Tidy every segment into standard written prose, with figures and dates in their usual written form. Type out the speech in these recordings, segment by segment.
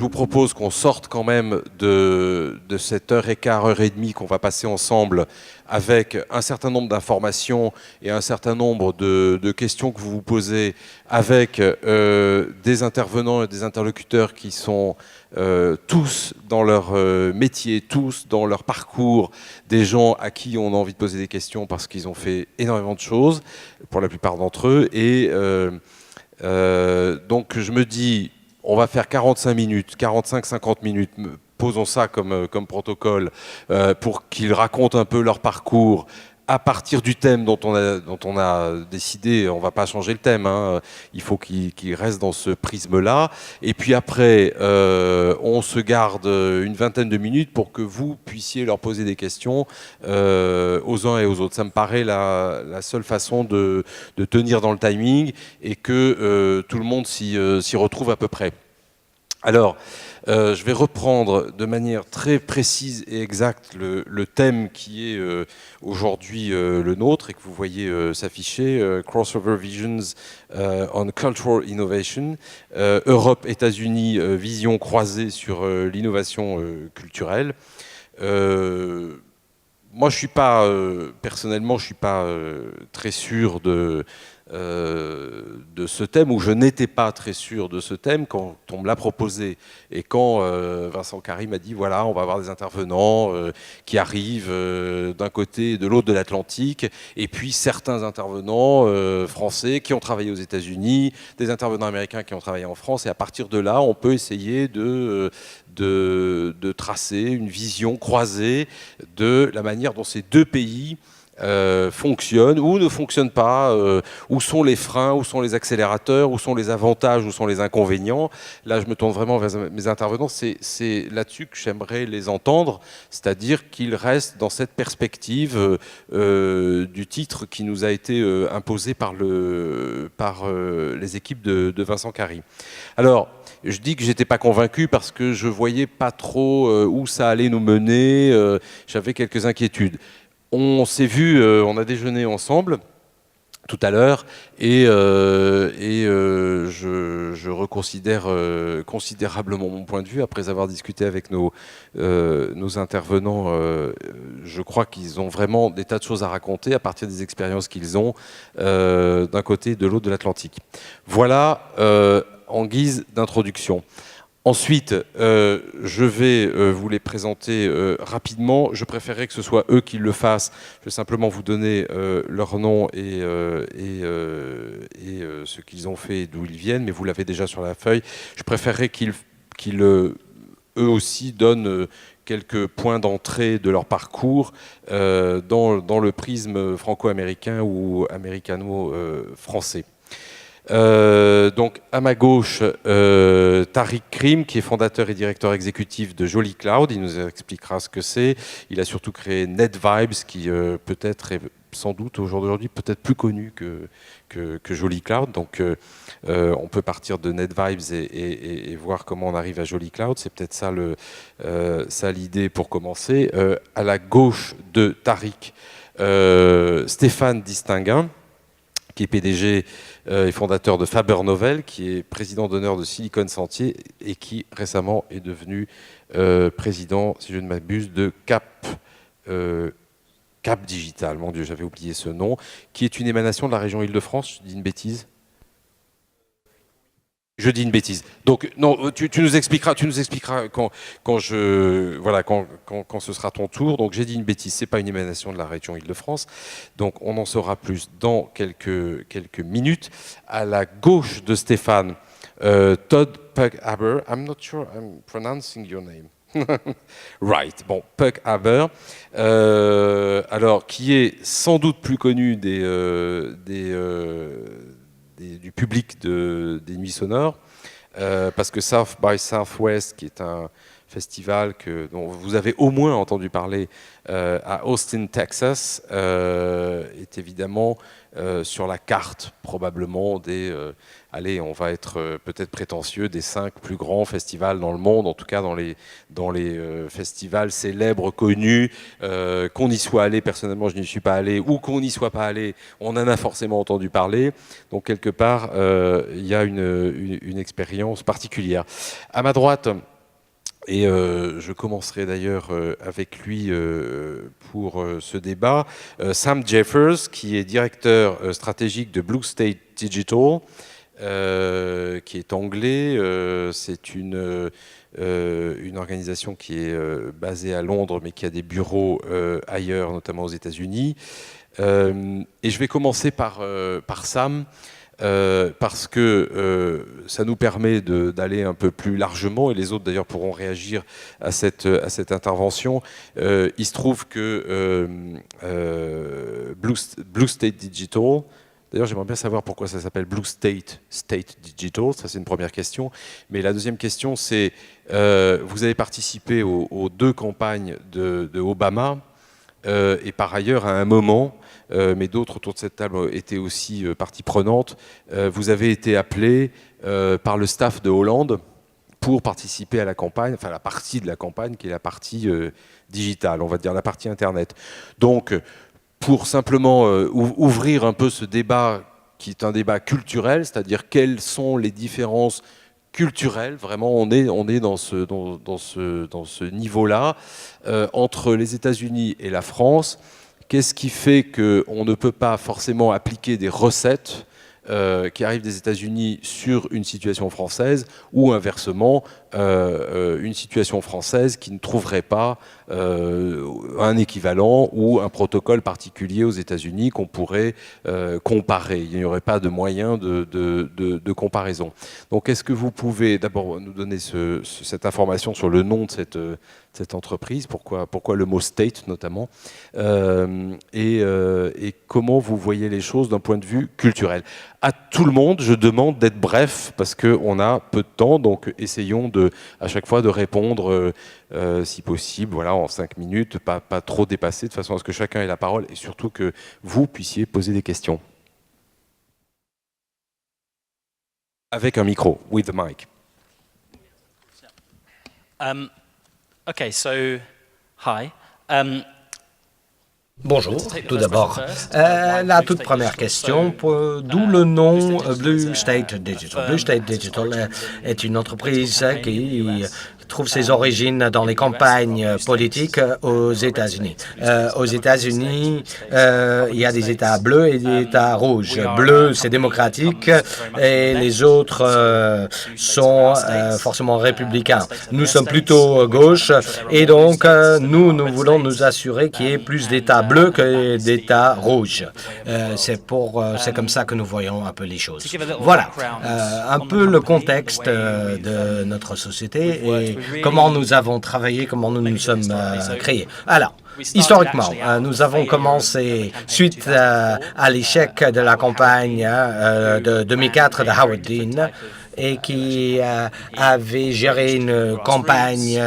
vous propose qu'on sorte quand même de cette heure et quart, heure et demie qu'on va passer ensemble avec un certain nombre d'informations et un certain nombre de questions que vous vous posez avec des intervenants et des interlocuteurs qui sont tous dans leur métier, tous dans leur parcours, des gens à qui on a envie de poser des questions parce qu'ils ont fait énormément de choses, pour la plupart d'entre eux. Et donc je me dis, on va faire 45 minutes, 45-50 minutes, posons ça comme protocole, pour qu'ils racontent un peu leur parcours à partir du thème dont on a décidé. On ne va pas changer le thème, hein, il faut qu'il reste dans ce prisme-là. Et puis après, on se garde une vingtaine de minutes pour que vous puissiez leur poser des questions aux uns et aux autres. Ça me paraît la seule façon de tenir dans le timing et que tout le monde s'y retrouve à peu près. Alors, je vais reprendre de manière très précise et exacte le thème qui est aujourd'hui le nôtre et que vous voyez s'afficher, Crossover Visions on Cultural Innovation, Europe, États-Unis, vision croisée sur l'innovation culturelle. Moi, je suis pas, personnellement, je suis pas très sûr de ce thème, ou je n'étais pas très sûr de ce thème quand on me l'a proposé et quand Vincent Carry m'a dit voilà, on va avoir des intervenants qui arrivent d'un côté et de l'autre de l'Atlantique, et puis certains intervenants français qui ont travaillé aux États-Unis, des intervenants américains qui ont travaillé en France, et à partir de là, on peut essayer de tracer une vision croisée de la manière dont ces deux pays fonctionnent ou ne fonctionnent pas, où sont les freins, où sont les accélérateurs, où sont les avantages, où sont les inconvénients. Là, je me tourne vraiment vers mes intervenants, c'est là-dessus que j'aimerais les entendre, c'est-à-dire qu'ils restent dans cette perspective du titre qui nous a été imposé par les équipes de Vincent Carry. Alors, je dis que j'étais pas convaincu parce que je voyais pas trop où ça allait nous mener, j'avais quelques inquiétudes. On s'est vu, on a déjeuné ensemble tout à l'heure, et je reconsidère considérablement mon point de vue après avoir discuté avec nos intervenants. Je crois qu'ils ont vraiment des tas de choses à raconter à partir des expériences qu'ils ont d'un côté et de l'autre de l'Atlantique. Voilà en guise d'introduction. Ensuite, je vais vous les présenter rapidement. Je préférerais que ce soit eux qui le fassent. Je vais simplement vous donner leur nom et ce qu'ils ont fait et d'où ils viennent, mais vous l'avez déjà sur la feuille. Je préférerais qu'ils eux aussi donnent quelques points d'entrée de leur parcours dans le prisme franco-américain ou américano-français. Donc à ma gauche, Tariq Krim, qui est fondateur et directeur exécutif de Jolly Cloud. Il nous expliquera ce que c'est. Il a surtout créé NetVibes, qui peut-être est sans doute aujourd'hui peut-être plus connu que Jolly Cloud. Donc on peut partir de NetVibes et voir comment on arrive à Jolly Cloud. C'est peut-être ça l'idée pour commencer. À la gauche de Tariq, Stéphane Distinguin, qui est PDG et fondateur de Faber Novel, qui est président d'honneur de Silicon Sentier et qui récemment est devenu président, si je ne m'abuse, de Cap Digital. Mon Dieu, j'avais oublié ce nom, qui est une émanation de la région Île-de-France. Je dis une bêtise? Je dis une bêtise. Donc non, tu nous expliqueras quand ce sera ton tour. Donc j'ai dit une bêtise, c'est pas une émanation de la région Île-de-France. Donc on en saura plus dans quelques minutes. À la gauche de Stéphane, Todd Pughaber. I'm not sure I'm pronouncing your name. Right. Bon, Pughaber. Alors qui est sans doute plus connu du public des Nuits Sonores, parce que South by Southwest, qui est un festival dont vous avez au moins entendu parler à Austin, Texas, est évidemment sur la carte probablement allez, on va être peut-être prétentieux, des 5 plus grands festivals dans le monde, en tout cas dans les festivals célèbres, connus, qu'on y soit allé, personnellement je n'y suis pas allé, ou qu'on n'y soit pas allé, on en a forcément entendu parler, donc quelque part il y a une expérience particulière. À ma droite, Et je commencerai d'ailleurs avec lui pour ce débat. Sam Jeffers, qui est directeur stratégique de Blue State Digital, qui est anglais. C'est une organisation qui est basée à Londres, mais qui a des bureaux ailleurs, notamment aux États-Unis. Et je vais commencer par Sam. Parce que ça nous permet d'aller un peu plus largement, et les autres d'ailleurs pourront réagir à cette intervention. Il se trouve que Blue State Digital, d'ailleurs j'aimerais bien savoir pourquoi ça s'appelle Blue State Digital, ça c'est une première question. Mais la deuxième question c'est, vous avez participé aux 2 campagnes de Obama, et par ailleurs à un moment, mais d'autres autour de cette table étaient aussi partie prenante. Vous avez été appelé par le staff de Hollande pour participer à la campagne, enfin la partie de la campagne qui est la partie digitale, on va dire la partie Internet. Donc, pour simplement ouvrir un peu ce débat qui est un débat culturel, c'est-à-dire quelles sont les différences culturelles, vraiment on est dans ce niveau-là, entre les États-Unis et la France. Qu'est-ce qui fait qu'on ne peut pas forcément appliquer des recettes qui arrivent des États-Unis sur une situation française, ou inversement, une situation française qui ne trouverait pas un équivalent ou un protocole particulier aux États-Unis qu'on pourrait comparer. Il n'y aurait pas de moyen de comparaison. Donc, est-ce que vous pouvez d'abord nous donner cette information sur le nom de cette entreprise, pourquoi le mot state notamment, et comment vous voyez les choses d'un point de vue culturel. À tout le monde, je demande d'être bref parce qu'on a peu de temps, donc essayons à chaque fois de répondre, si possible, voilà, en 5 minutes, pas trop dépasser, de façon à ce que chacun ait la parole et surtout que vous puissiez poser des questions. Avec un micro, with the mic. Okay, so, hi. Bonjour, tout d'abord. La toute première question, d'où le nom Blue State Digital. Blue State Digital est une entreprise qui trouve ses origines dans les campagnes politiques aux États-Unis. Aux États-Unis, il y a des États bleus et des États rouges. Bleu, c'est démocratique et les autres sont forcément républicains. Nous sommes plutôt gauche et donc nous voulons nous assurer qu'il y ait plus d'États bleus que d'États rouges. C'est comme ça que nous voyons un peu les choses. Voilà, un peu le contexte de notre société et comment nous avons travaillé, comment nous nous sommes créés. Alors, historiquement, nous avons commencé suite à l'échec de la campagne de 2004 de Howard Dean, et qui avait géré une campagne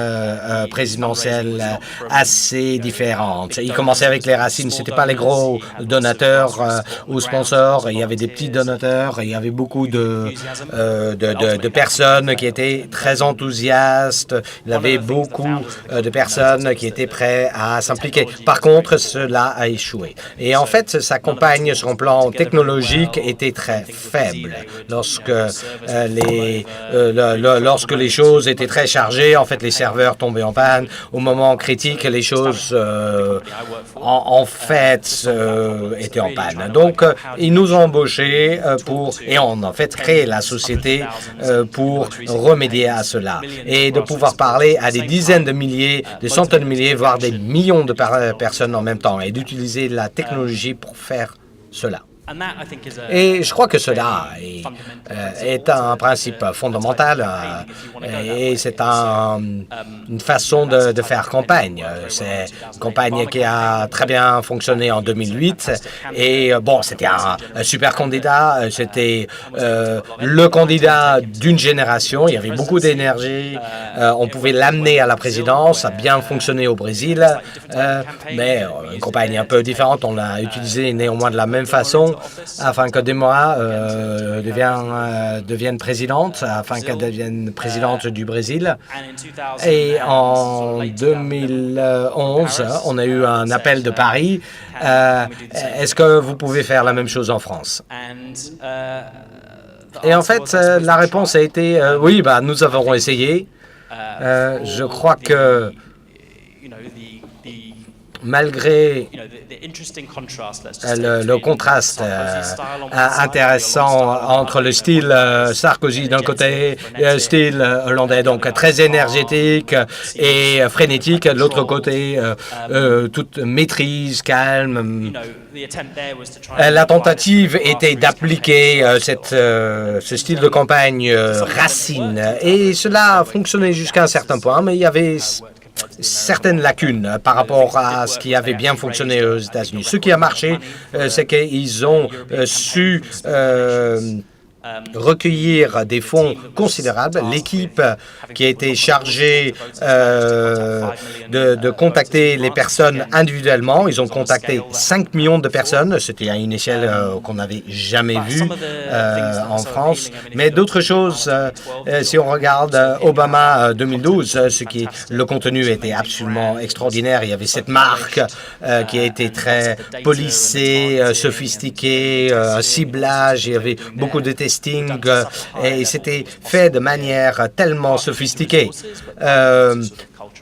présidentielle assez différente. Il commençait avec les racines, ce n'étaient pas les gros donateurs ou sponsors, il y avait des petits donateurs, il y avait beaucoup de personnes qui étaient très enthousiastes, il y avait beaucoup de personnes qui étaient prêtes à s'impliquer. Par contre, cela a échoué. Et en fait, sa campagne sur un plan technologique était très faible. Lorsque les choses étaient très chargées, en fait, les serveurs tombaient en panne. Au moment critique, les choses, étaient en panne. Donc, ils nous ont embauchés et on, en fait, créé la société pour remédier à cela et de pouvoir parler à des dizaines de milliers, des centaines de milliers, voire des millions de personnes en même temps et d'utiliser la technologie pour faire cela. Et je crois que cela est un principe fondamental et c'est une façon de faire campagne. C'est une campagne qui a très bien fonctionné en 2008 et bon, c'était un super candidat, c'était le candidat d'une génération, il y avait beaucoup d'énergie, on pouvait l'amener à la présidence, ça a bien fonctionné au Brésil, mais une campagne un peu différente, on l'a utilisé néanmoins de la même façon, afin que Dilma devienne présidente, afin qu'elle devienne présidente du Brésil. Et en 2011, on a eu un appel de Paris. Est-ce que vous pouvez faire la même chose en France? Et en fait, la réponse a été oui, nous avons essayé. Je crois que malgré le contraste intéressant entre le style Sarkozy d'un côté et le style hollandais, donc très énergétique et frénétique, de l'autre côté, toute maîtrise, calme. La tentative était d'appliquer ce style de campagne racine, et cela fonctionnait jusqu'à un certain point, mais il y avait certaines lacunes par rapport à ce qui avait bien fonctionné aux États-Unis. Ce qui a marché, c'est qu'ils ont su recueillir des fonds considérables. L'équipe qui a été chargée de contacter les personnes individuellement, ils ont contacté 5 millions de personnes. C'était à une échelle qu'on n'avait jamais vue en France. Mais d'autres choses, si on regarde Obama 2012, le contenu était absolument extraordinaire. Il y avait cette marque qui a été très policée, sophistiquée, un ciblage, il y avait beaucoup de testing et c'était fait de manière tellement sophistiquée.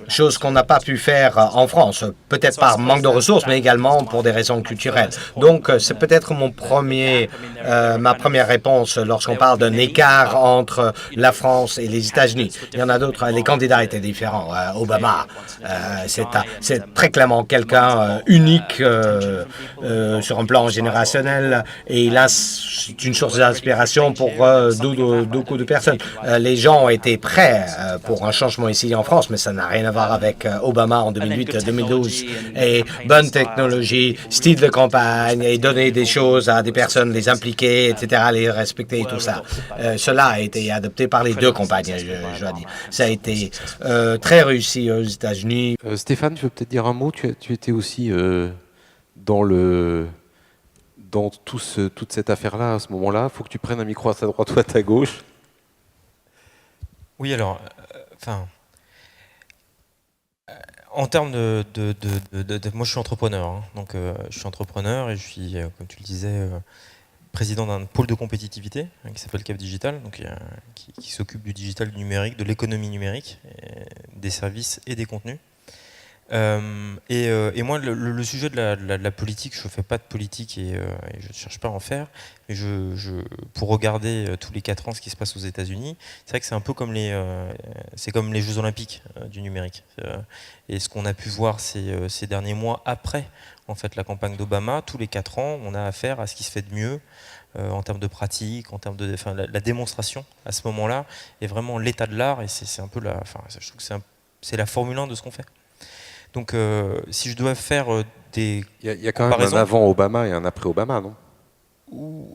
Chose qu'on n'a pas pu faire en France, peut-être par manque de ressources, mais également pour des raisons culturelles. Donc, c'est peut-être ma première réponse lorsqu'on parle d'un écart entre la France et les États-Unis. Il y en a d'autres, les candidats étaient différents. Obama, c'est très clairement quelqu'un unique sur un plan générationnel, et là, c'est une source d'inspiration pour beaucoup de personnes. Les gens ont été prêts pour un changement ici en France, mais ça n'a rien à voir avec Obama en 2008-2012. Et bonne technologie, style de campagne, et donner des choses à des personnes, les impliquer, etc., les respecter et tout ça. Cela a été adopté par les deux campagnes, je dois dire. Ça a été très réussi aux États-Unis. Stéphane, tu veux peut-être dire un mot? Tu étais aussi dans toute cette affaire-là à ce moment-là. Il faut que tu prennes un micro à ta droite ou à ta gauche. Oui, alors, en termes moi, je suis entrepreneur, hein, donc je suis entrepreneur et je suis, comme tu le disais, président d'un pôle de compétitivité qui s'appelle Cap Digital, donc qui s'occupe du digital, du numérique, de l'économie numérique, des services et des contenus. Et moi, le sujet de la politique, je ne fais pas de politique et je ne cherche pas à en faire, mais pour regarder tous les 4 ans ce qui se passe aux États-Unis, c'est vrai que c'est un peu comme les Jeux Olympiques du numérique. Et ce qu'on a pu voir ces derniers mois après en fait, la campagne d'Obama, tous les 4 ans, on a affaire à ce qui se fait de mieux en termes de pratique, en termes de la démonstration à ce moment-là, est vraiment l'état de l'art, et c'est un peu je trouve que c'est la Formule 1 de ce qu'on fait. Donc, si je dois faire des Il y a quand même un avant Obama et un après Obama, non?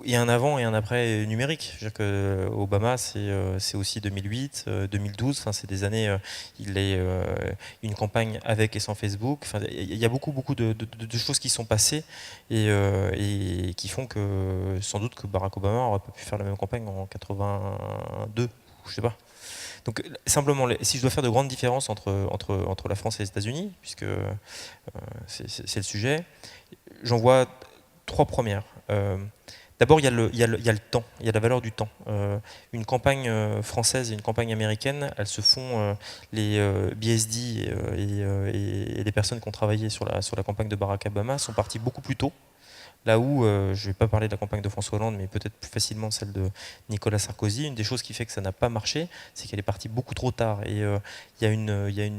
Il y a un avant et un après numérique. Je veux dire que Obama, c'est aussi 2008, 2012. Enfin, c'est des années. Il est une campagne avec et sans Facebook. Enfin, il y a beaucoup de choses qui sont passées et qui font que sans doute que Barack Obama n'aurait pas pu faire la même campagne en 82. Je sais pas. Donc simplement, si je dois faire de grandes différences entre la France et les États-Unis, puisque c'est le sujet, j'en vois 3 premières. D'abord, il y a le temps, il y a la valeur du temps. Une campagne française et une campagne américaine, elles se font, les BSD et les personnes qui ont travaillé sur la campagne de Barack Obama sont partis beaucoup plus tôt. Là où, je ne vais pas parler de la campagne de François Hollande, mais peut-être plus facilement celle de Nicolas Sarkozy, une des choses qui fait que ça n'a pas marché, c'est qu'elle est partie beaucoup trop tard. Et il y a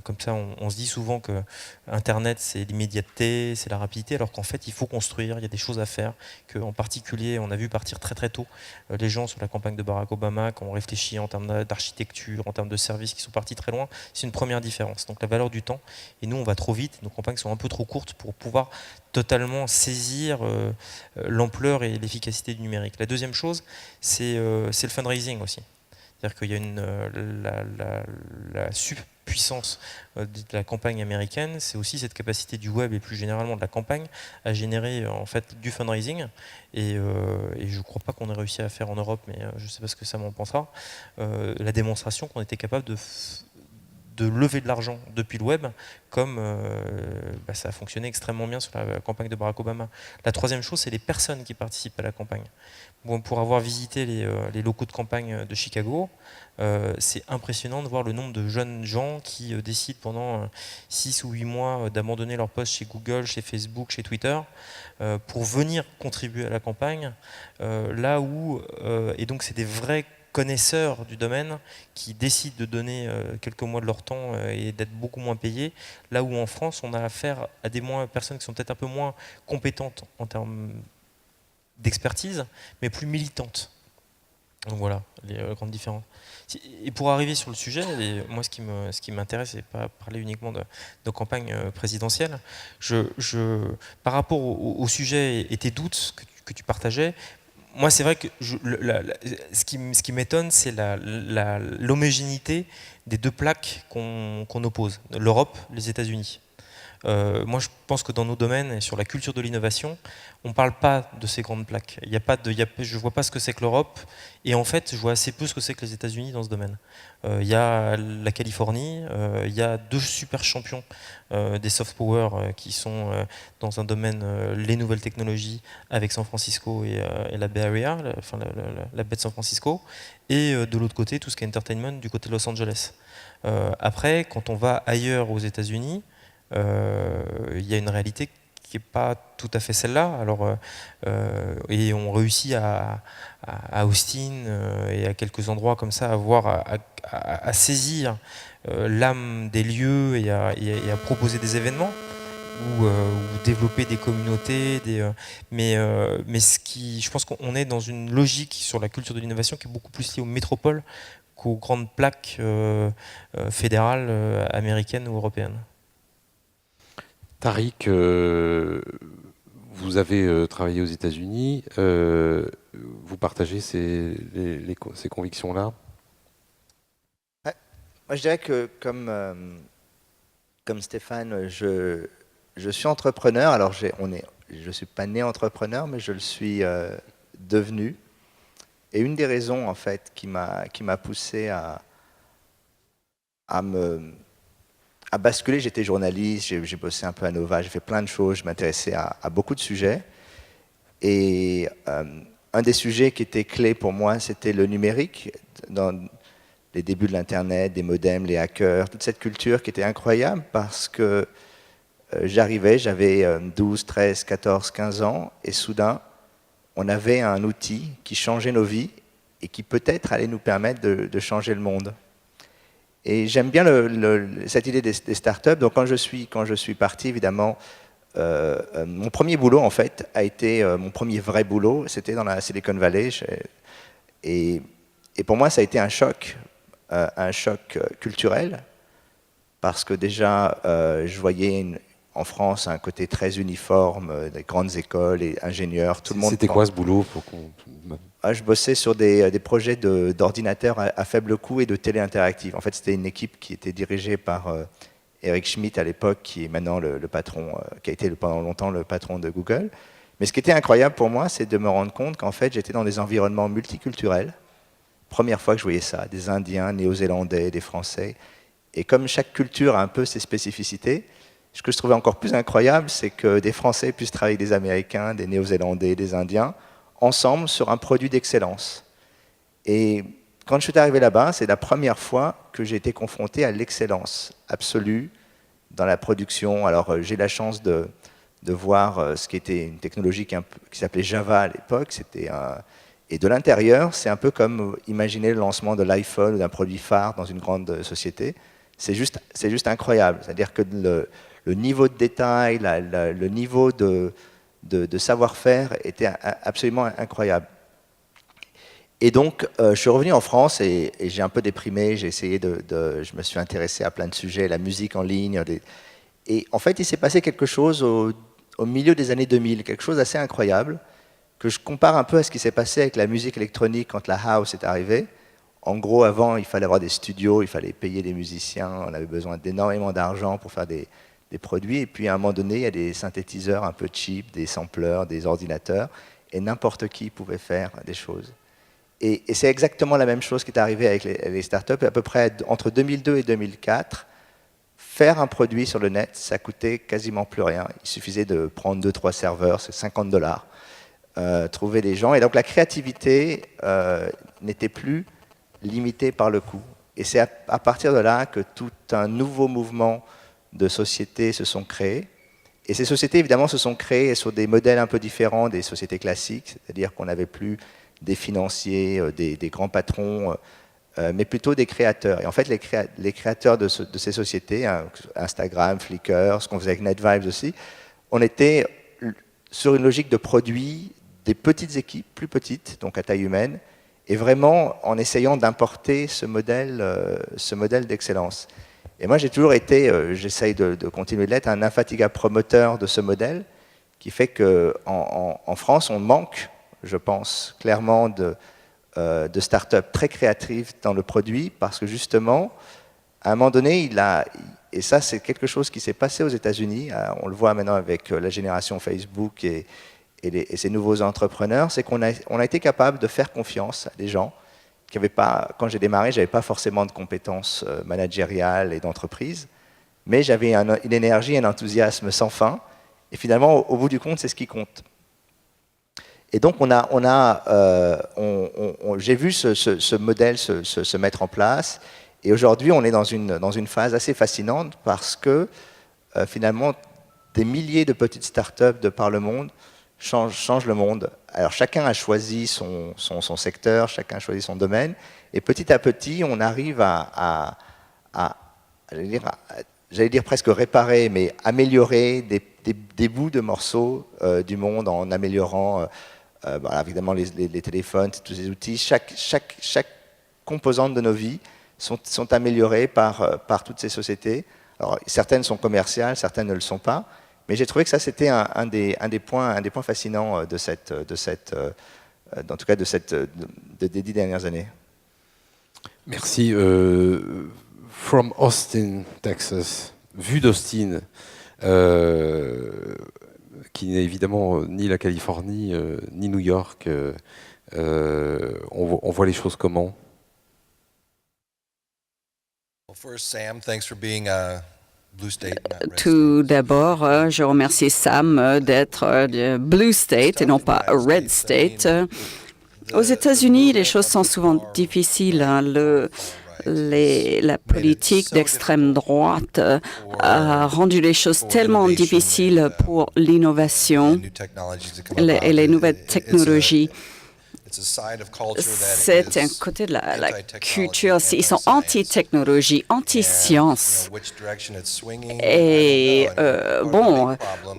comme ça, on se dit souvent que Internet, c'est l'immédiateté, c'est la rapidité, alors qu'en fait, il faut construire, il y a des choses à faire, qu'en particulier, on a vu partir très très tôt les gens sur la campagne de Barack Obama, qui ont réfléchi en termes d'architecture, en termes de services, qui sont partis très loin. C'est une première différence. Donc la valeur du temps. Et nous, on va trop vite, nos campagnes sont un peu trop courtes pour pouvoir totalement saisir l'ampleur et l'efficacité du numérique. La deuxième chose, c'est le fundraising aussi. C'est-à-dire qu'il y a la subpuissance de la campagne américaine, c'est aussi cette capacité du web et plus généralement de la campagne à générer en fait du fundraising. Et je ne crois pas qu'on ait réussi à faire en Europe, mais je ne sais pas ce que ça m'en pensera. La démonstration qu'on était capable de lever de l'argent depuis le web, comme ça a fonctionné extrêmement bien sur la campagne de Barack Obama. La troisième chose, c'est les personnes qui participent à la campagne. Bon, pour avoir visité les locaux de campagne de Chicago, c'est impressionnant de voir le nombre de jeunes gens qui décident pendant 6 ou 8 mois d'abandonner leur poste chez Google, chez Facebook, chez Twitter, pour venir contribuer à la campagne, là où, et donc c'est des vrais connaisseurs du domaine qui décident de donner quelques mois de leur temps et d'être beaucoup moins payés, là où en France on a affaire à des personnes qui sont peut-être un peu moins compétentes en termes d'expertise, mais plus militantes. Donc voilà, les grandes différences. Et pour arriver sur le sujet, moi ce qui m'intéresse, c'est pas parler uniquement de campagne présidentielle. Par rapport au sujet et tes doutes que tu partageais, moi c'est vrai que ce qui m'étonne, c'est l'homogénéité des deux plaques qu'on oppose, l'Europe, les États-Unis. Moi, je pense que dans nos domaines et sur la culture de l'innovation, on ne parle pas de ces grandes plaques. Je ne vois pas ce que c'est que l'Europe, et en fait, je vois assez peu ce que c'est que les États-Unis dans ce domaine. Il y a la Californie, il y a 2 super champions des soft power qui sont dans un domaine, les nouvelles technologies, avec San Francisco et la Bay Area, la baie de San Francisco, et de l'autre côté, tout ce qui est entertainment du côté de Los Angeles. Après, quand on va ailleurs aux États-Unis, il y a une réalité qui n'est pas tout à fait celle-là. Alors, et on réussit à Austin et à quelques endroits comme ça à saisir l'âme des lieux et à proposer des événements ou développer des communautés. Mais je pense qu'on est dans une logique sur la culture de l'innovation qui est beaucoup plus liée aux métropoles qu'aux grandes plaques fédérales américaines ou européennes. Tariq, vous avez travaillé aux États-Unis. Vous partagez ces convictions-là? Ouais. Moi, je dirais que, comme Stéphane, je suis entrepreneur. Alors, je ne suis pas né entrepreneur, mais je le suis devenu. Et une des raisons, en fait, qui m'a poussé à basculer, j'étais journaliste, j'ai bossé un peu à Nova, j'ai fait plein de choses, je m'intéressais à beaucoup de sujets. Et un des sujets qui était clé pour moi, c'était le numérique, dans les débuts de l'Internet, des modems, les hackers, toute cette culture qui était incroyable parce que j'avais 12, 13, 14, 15 ans, et soudain, on avait un outil qui changeait nos vies et qui peut-être allait nous permettre de changer le monde. Et j'aime bien cette idée des startups. Donc quand je suis parti, évidemment, mon premier boulot, en fait, a été mon premier vrai boulot. C'était dans la Silicon Valley. Et pour moi, ça a été un choc culturel, parce que déjà, je voyais en France un côté très uniforme, des grandes écoles et ingénieurs. Tout le monde. C'était quoi ce boulot Je bossais sur des projets d'ordinateurs à faible coût et de télé interactive. En fait, c'était une équipe qui était dirigée par Eric Schmidt à l'époque, qui est maintenant le patron, qui a été pendant longtemps le patron de Google. Mais ce qui était incroyable pour moi, c'est de me rendre compte qu'en fait, j'étais dans des environnements multiculturels. Première fois que je voyais ça, des Indiens, Néo-Zélandais, des Français. Et comme chaque culture a un peu ses spécificités, ce que je trouvais encore plus incroyable, c'est que des Français puissent travailler avec des Américains, des Néo-Zélandais, des Indiens, ensemble sur un produit d'excellence. Et quand je suis arrivé là-bas, c'est la première fois que j'ai été confronté à l'excellence absolue dans la production. Alors j'ai la chance de voir ce qui était une technologie qui s'appelait Java à l'époque. Et de l'intérieur, c'est un peu comme imaginer le lancement de l'iPhone ou d'un produit phare dans une grande société. C'est juste incroyable. C'est-à-dire que le niveau de détail, le niveau de savoir-faire était absolument incroyable. Et donc, je suis revenu en France et j'ai un peu déprimé. J'ai essayé je me suis intéressé à plein de sujets, la musique en ligne. Et en fait, il s'est passé quelque chose au milieu des années 2000, quelque chose d'assez incroyable, que je compare un peu à ce qui s'est passé avec la musique électronique quand la house est arrivée. En gros, avant, il fallait avoir des studios, il fallait payer des musiciens, on avait besoin d'énormément d'argent pour faire des produits. Et puis, à un moment donné, il y a des synthétiseurs un peu cheap, des sampleurs, des ordinateurs, et n'importe qui pouvait faire des choses. Et c'est exactement la même chose qui est arrivée avec les startups. À peu près entre 2002 et 2004, faire un produit sur le net, ça coûtait quasiment plus rien. Il suffisait de prendre 2-3 serveurs, c'est $50. Trouver des gens. Et donc la créativité n'était plus limitée par le coût. Et c'est à partir de là que tout un nouveau mouvement de sociétés se sont créés. Et ces sociétés, évidemment, se sont créées sur des modèles un peu différents des sociétés classiques, c'est-à-dire qu'on n'avait plus des financiers, des grands patrons, mais plutôt des créateurs. Et en fait, les créateurs de ces sociétés, Instagram, Flickr, ce qu'on faisait avec NetVibes aussi, on était sur une logique de produits, des petites équipes, plus petites, donc à taille humaine, et vraiment en essayant d'importer ce modèle d'excellence. Et moi, j'ai toujours été, j'essaye de continuer de l'être, un infatigable promoteur de ce modèle, qui fait qu'en France, on manque, je pense, clairement de start-up très créatives dans le produit, parce que justement, à un moment donné, et ça c'est quelque chose qui s'est passé aux États-Unis, on le voit maintenant avec la génération Facebook et ces nouveaux entrepreneurs, c'est qu'on a été capable de faire confiance à des gens qui n'avaient pas, quand j'ai démarré, je n'avais pas forcément de compétences managériales et d'entreprise, mais j'avais une énergie, un enthousiasme sans fin, et finalement, au bout du compte, c'est ce qui compte. Et donc, j'ai vu ce modèle se mettre en place. Et aujourd'hui, on est dans une phase assez fascinante parce que finalement, des milliers de petites startups de par le monde changent le monde. Alors, chacun a choisi son secteur, chacun a choisi son domaine. Et petit à petit, on arrive j'allais dire presque réparer, mais améliorer des bouts de morceaux du monde en améliorant évidemment les téléphones, tous ces outils. Chaque composante de nos vies sont améliorées par toutes ces sociétés. Alors, certaines sont commerciales, certaines ne le sont pas, mais j'ai trouvé que ça c'était un des points fascinants des 10 dernières années. Merci. From Austin, Texas, vu d'Austin, qui n'est évidemment ni la Californie, ni New York, on voit les choses comment? Tout d'abord, je remercie Sam d'être de Blue State et non pas Red State. Aux États-Unis, les choses sont souvent difficiles. La politique d'extrême droite a rendu les choses tellement difficiles pour l'innovation et les nouvelles technologies. C'est un côté de la culture. Ils sont anti-technologie, anti-science. Et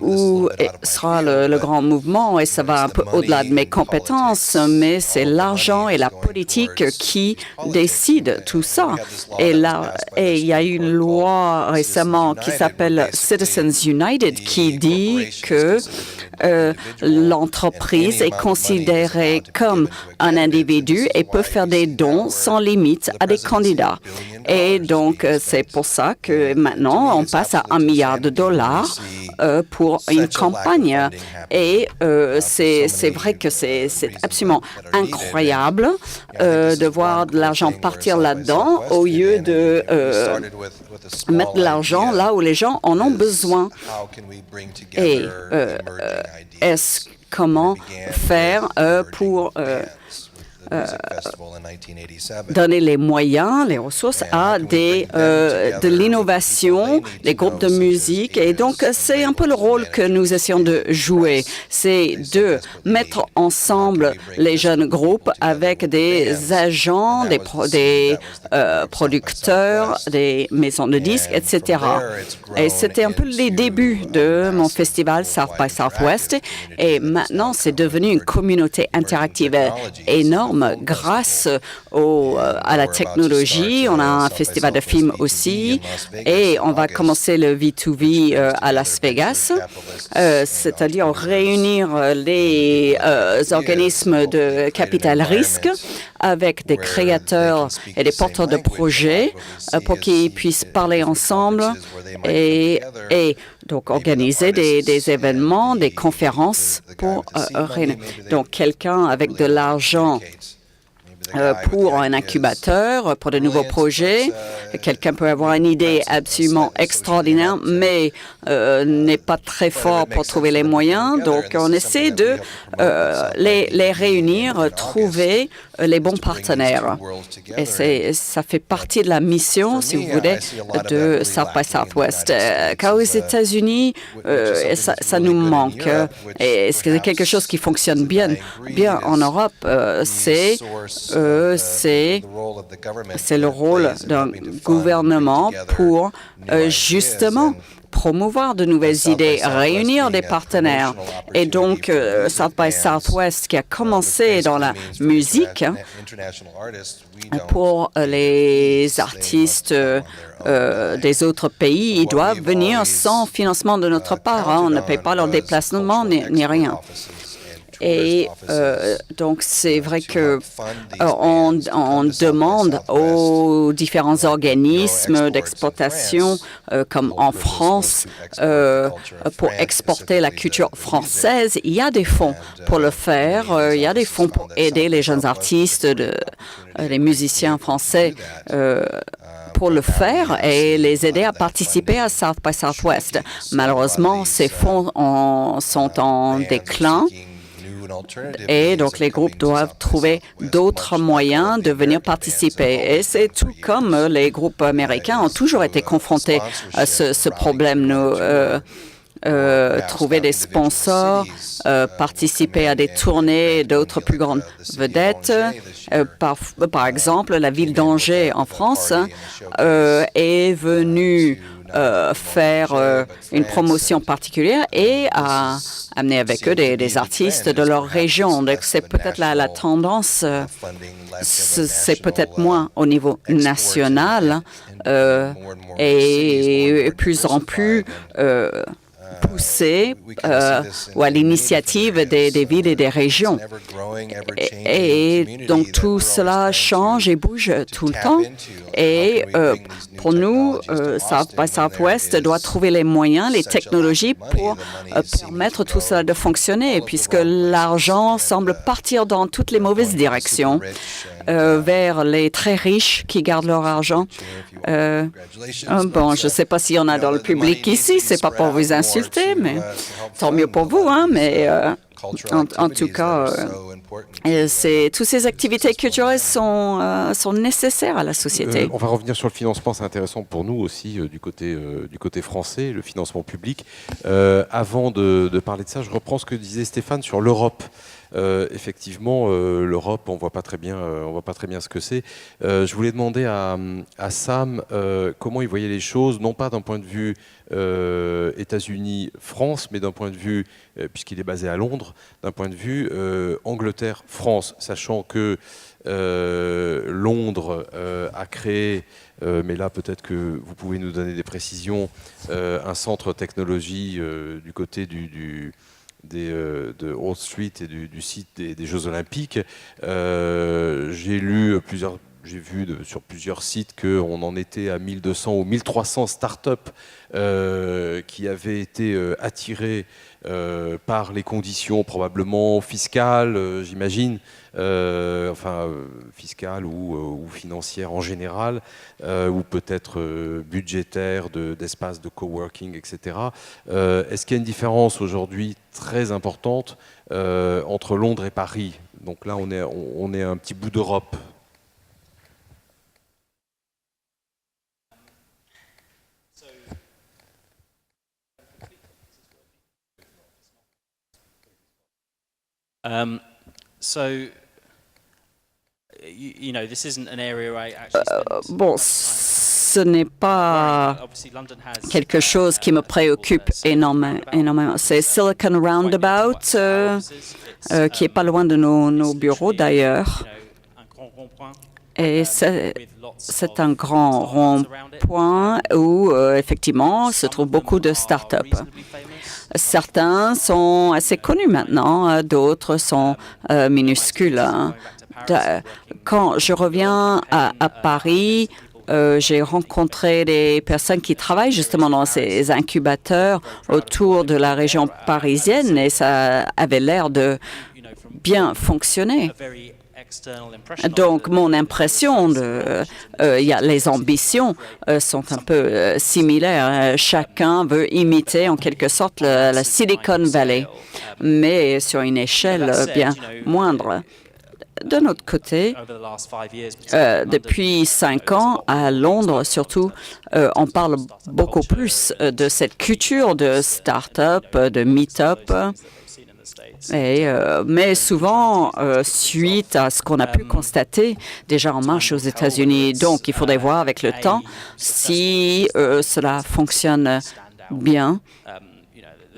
où sera le grand mouvement? Et ça va un peu au-delà de mes compétences, mais c'est l'argent et la politique qui décident tout ça. Et il y a une loi récemment qui s'appelle Citizens United qui dit que l'entreprise est considérée comme un individu et peut faire des dons sans limite à des candidats. Et donc, c'est pour ça que maintenant, on passe à $1 milliard pour une campagne. Et c'est vrai que c'est absolument incroyable de voir de l'argent partir là-dedans au lieu de mettre de l'argent là où les gens en ont besoin. Et comment faire pour donner les moyens, les ressources à de l'innovation, les groupes de musique. Et donc, c'est un peu le rôle que nous essayons de jouer. C'est de mettre ensemble les jeunes groupes avec des agents, des producteurs, des maisons de disques, etc. Et c'était un peu les débuts de mon festival South by Southwest. Et maintenant, c'est devenu une communauté interactive énorme grâce à la technologie. On a un festival de films aussi et on va commencer le V2V à Las Vegas, c'est-à-dire réunir les organismes de capital risque avec des créateurs et des porteurs de projets pour qu'ils puissent parler ensemble et donc organiser des événements, des conférences pour réunir. Donc quelqu'un avec de l'argent pour un incubateur, pour de nouveaux projets. Quelqu'un peut avoir une idée absolument extraordinaire, mais n'est pas très fort pour trouver les moyens. Donc, on essaie de les réunir, trouver les bons partenaires. Et ça fait partie de la mission, si vous voulez, de South by Southwest. Car aux États-Unis, ça nous manque. Et c'est quelque chose qui fonctionne bien en Europe. C'est le rôle d'un gouvernement pour justement promouvoir de nouvelles idées, réunir des partenaires. Et donc, South by Southwest, qui a commencé dans la musique, pour les artistes des autres pays, ils doivent venir sans financement de notre part. On ne paye pas leur déplacement ni rien. Et donc, c'est vrai que on demande aux différents organismes d'exportation, comme en France, pour exporter la culture française. Il y a des fonds pour le faire. Il y a des fonds pour aider les jeunes artistes, les musiciens français pour le faire et les aider à participer à South by Southwest. Malheureusement, ces fonds sont en déclin. Et donc, les groupes doivent trouver d'autres moyens de venir participer. Et c'est tout comme les groupes américains ont toujours été confrontés à ce problème. Nous trouver des sponsors, participer à des tournées d'autres plus grandes vedettes. Par exemple, la ville d'Angers en France est venue faire une promotion particulière et à amener avec eux des artistes de leur région. Donc, c'est peut-être la tendance, c'est peut-être moins au niveau national et plus en plus poussé ou à l'initiative des villes et des régions. Et donc, tout cela change et bouge tout le temps. Et pour nous, South by Southwest doit trouver les moyens, les technologies pour permettre tout cela de fonctionner, puisque l'argent semble partir dans toutes les mauvaises directions, vers les très riches qui gardent leur argent. Bon, je ne sais pas s'il y en a dans le public ici, c'est pas pour vous insulter, mais tant mieux pour vous, hein, mais en tout cas, toutes ces activités culturelles sont nécessaires à la société. On va revenir sur le financement, c'est intéressant pour nous aussi du côté français, le financement public. Avant de parler de ça, je reprends ce que disait Stéphane sur l'Europe. Effectivement, l'Europe, on voit pas très bien ce que c'est. Je voulais demander à Sam comment il voyait les choses, non pas d'un point de vue États-Unis-France, mais d'un point de vue, puisqu'il est basé à Londres, d'un point de vue Angleterre-France, sachant que Londres a créé, mais là peut-être que vous pouvez nous donner des précisions, un centre technologie du côté de Wall Street et du site des Jeux Olympiques. J'ai vu sur plusieurs sites qu'on en était à 1200 ou 1300 startups qui avaient été attirées par les conditions probablement fiscales, j'imagine, fiscales ou financières en général, ou peut-être budgétaires, d'espaces de coworking, etc. Est-ce qu'il y a une différence aujourd'hui très importante entre Londres et Paris? Donc là, on est un petit bout d'Europe. Bon, ce n'est pas quelque chose qui me préoccupe énormément. C'est Silicon Roundabout, qui est pas loin de nos bureaux d'ailleurs. Et c'est un grand rond-point où, effectivement, se trouvent beaucoup de start-up. Certains sont assez connus maintenant, d'autres sont minuscules. Quand je reviens à Paris, j'ai rencontré des personnes qui travaillent justement dans ces incubateurs autour de la région parisienne et ça avait l'air de bien fonctionner. Donc, mon impression les ambitions sont un peu similaires. Chacun veut imiter en quelque sorte la Silicon Valley, mais sur une échelle bien moindre. De notre côté, depuis 5 ans, à Londres surtout, on parle beaucoup plus de cette culture de start-up, de meet-up, mais souvent suite à ce qu'on a pu constater déjà en marche aux États-Unis. Donc, il faudrait voir avec le temps si cela fonctionne bien,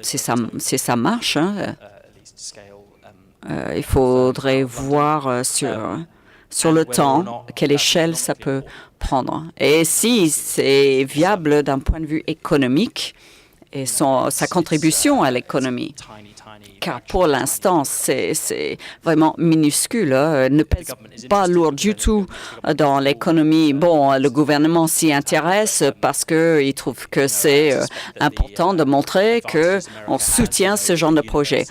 si ça marche. Il faudrait voir sur le temps quelle échelle ça peut prendre. Et si c'est viable d'un point de vue économique et sa contribution à l'économie. Car pour l'instant, c'est vraiment minuscule, ne pèse pas lourd du tout dans l'économie. Bon, le gouvernement s'y intéresse parce qu'il trouve que c'est important de montrer qu'on soutient ce genre de projet.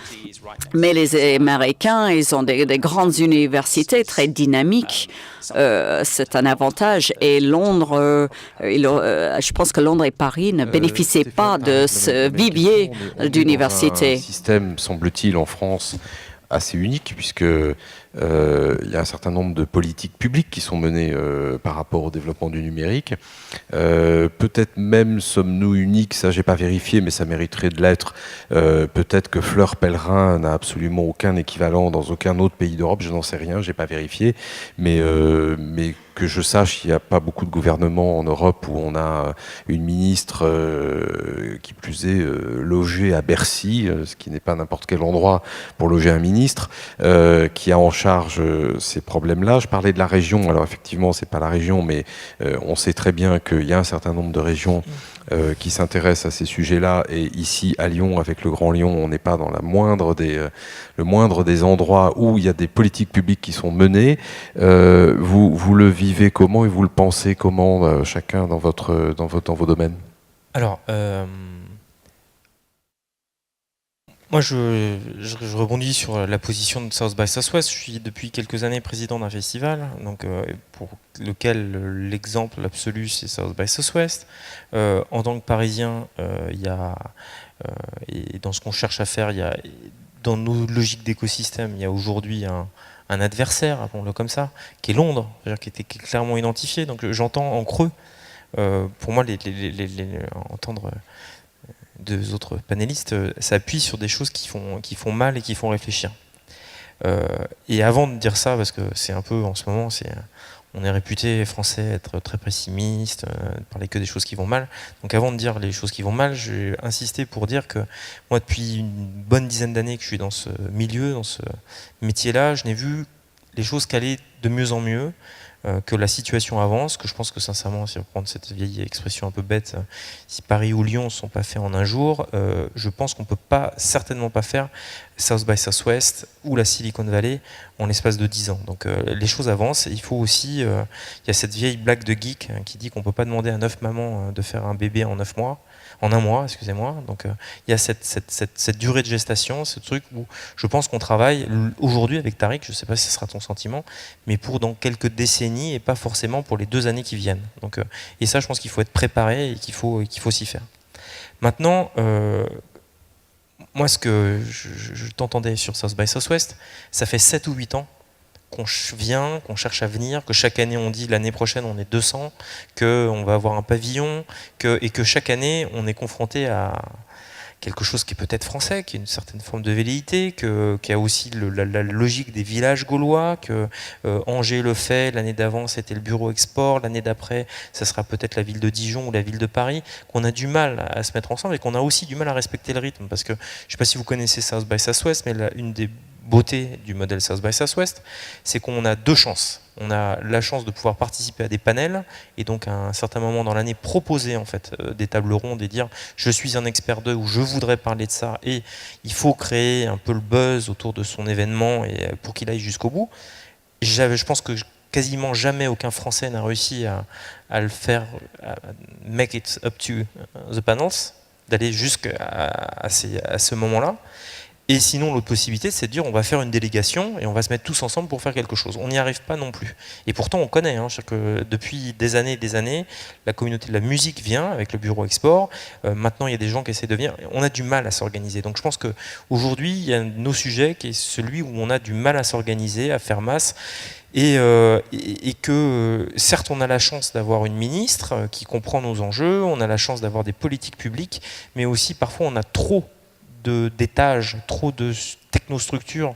Mais les Américains, ils ont des grandes universités très dynamiques. C'est un avantage. Et Londres, je pense que Londres et Paris ne bénéficiaient pas de ce vivier d'universités. Un système, semble-t-il, en France assez unique, puisque il y a un certain nombre de politiques publiques qui sont menées par rapport au développement du numérique. Peut-être même sommes-nous uniques, ça j'ai pas vérifié, mais ça mériterait de l'être. Peut-être que Fleur Pellerin n'a absolument aucun équivalent dans aucun autre pays d'Europe, je n'en sais rien, j'ai pas vérifié, mais que je sache, il n'y a pas beaucoup de gouvernements en Europe où on a une ministre qui plus est logée à Bercy, ce qui n'est pas n'importe quel endroit pour loger un ministre, qui a en charge ces problèmes-là. Je parlais de la région, alors effectivement c'est pas la région, mais on sait très bien qu'il y a un certain nombre de régions qui s'intéressent à ces sujets-là, et ici à Lyon, avec le Grand Lyon, on n'est pas dans le moindre des endroits où il y a des politiques publiques qui sont menées. Vous le vivez comment et vous le pensez comment, chacun dans vos domaines? Alors, moi, je rebondis sur la position de South by Southwest. Je suis depuis quelques années président d'un festival, donc pour lequel l'exemple absolu c'est South by Southwest. En tant que Parisien, il y a et dans ce qu'on cherche à faire, il y a dans nos logiques d'écosystème, il y a aujourd'hui un adversaire, appelons-le comme ça, qui est Londres, c'est-à-dire qui était clairement identifié. Donc j'entends en creux, pour moi, entendre deux autres panélistes, ça appuie sur des choses qui font mal et qui font réfléchir. Et avant de dire ça, parce que c'est un peu, en ce moment, on est réputé français être très pessimiste, parler que des choses qui vont mal. Donc avant de dire les choses qui vont mal, je vais insister pour dire que moi, depuis une bonne dizaine d'années que je suis dans ce milieu, dans ce métier-là, je n'ai vu les choses qu'aller de mieux en mieux, que la situation avance, que je pense que sincèrement, si on reprend cette vieille expression un peu bête, si Paris ou Lyon ne sont pas faits en un jour, je pense qu'on ne peut certainement pas faire South by Southwest ou la Silicon Valley en l'espace de 10 ans. Donc les choses avancent. Il faut aussi, il y a cette vieille blague de geek qui dit qu'on ne peut pas demander à 9 mamans de faire un bébé en 9 mois. En un mois, excusez-moi. Donc il y a cette durée de gestation, ce truc où je pense qu'on travaille aujourd'hui avec Tariq, je ne sais pas si ce sera ton sentiment, mais pour dans quelques décennies et pas forcément pour les 2 années qui viennent. Donc, et ça, je pense qu'il faut être préparé et qu'il faut s'y faire. Maintenant, moi, ce que je t'entendais sur South by Southwest, ça fait 7 ou 8 ans qu'on cherche à venir, que chaque année on dit l'année prochaine on est 200, qu'on va avoir un pavillon, et que chaque année on est confronté à quelque chose qui est peut-être français, qui est une certaine forme de velléité, qui a aussi la logique des villages gaulois, que Angers le fait, l'année d'avant c'était le bureau export, l'année d'après ça sera peut-être la ville de Dijon ou la ville de Paris, qu'on a du mal à se mettre ensemble et qu'on a aussi du mal à respecter le rythme, parce que je ne sais pas si vous connaissez South by Southwest, mais une des beauté du modèle South by Southwest, c'est qu'on a 2 chances. On a la chance de pouvoir participer à des panels et donc à un certain moment dans l'année proposer en fait des tables rondes et dire je suis un expert d'eux ou je voudrais parler de ça, et il faut créer un peu le buzz autour de son événement et pour qu'il aille jusqu'au bout. Je pense que quasiment jamais aucun Français n'a réussi à le faire, à make it up to the panels, d'aller jusqu'à ce moment-là. Et sinon, l'autre possibilité, c'est de dire on va faire une délégation et on va se mettre tous ensemble pour faire quelque chose. On n'y arrive pas non plus. Et pourtant, on connaît, que depuis des années, la communauté de la musique vient avec le bureau export. Maintenant, il y a des gens qui essaient de venir. On a du mal à s'organiser. Donc je pense qu'aujourd'hui, il y a nos sujets qui est celui où on a du mal à s'organiser, à faire masse. Et que certes on a la chance d'avoir une ministre qui comprend nos enjeux, on a la chance d'avoir des politiques publiques, mais aussi parfois on a trop d'étages, trop de technostructures,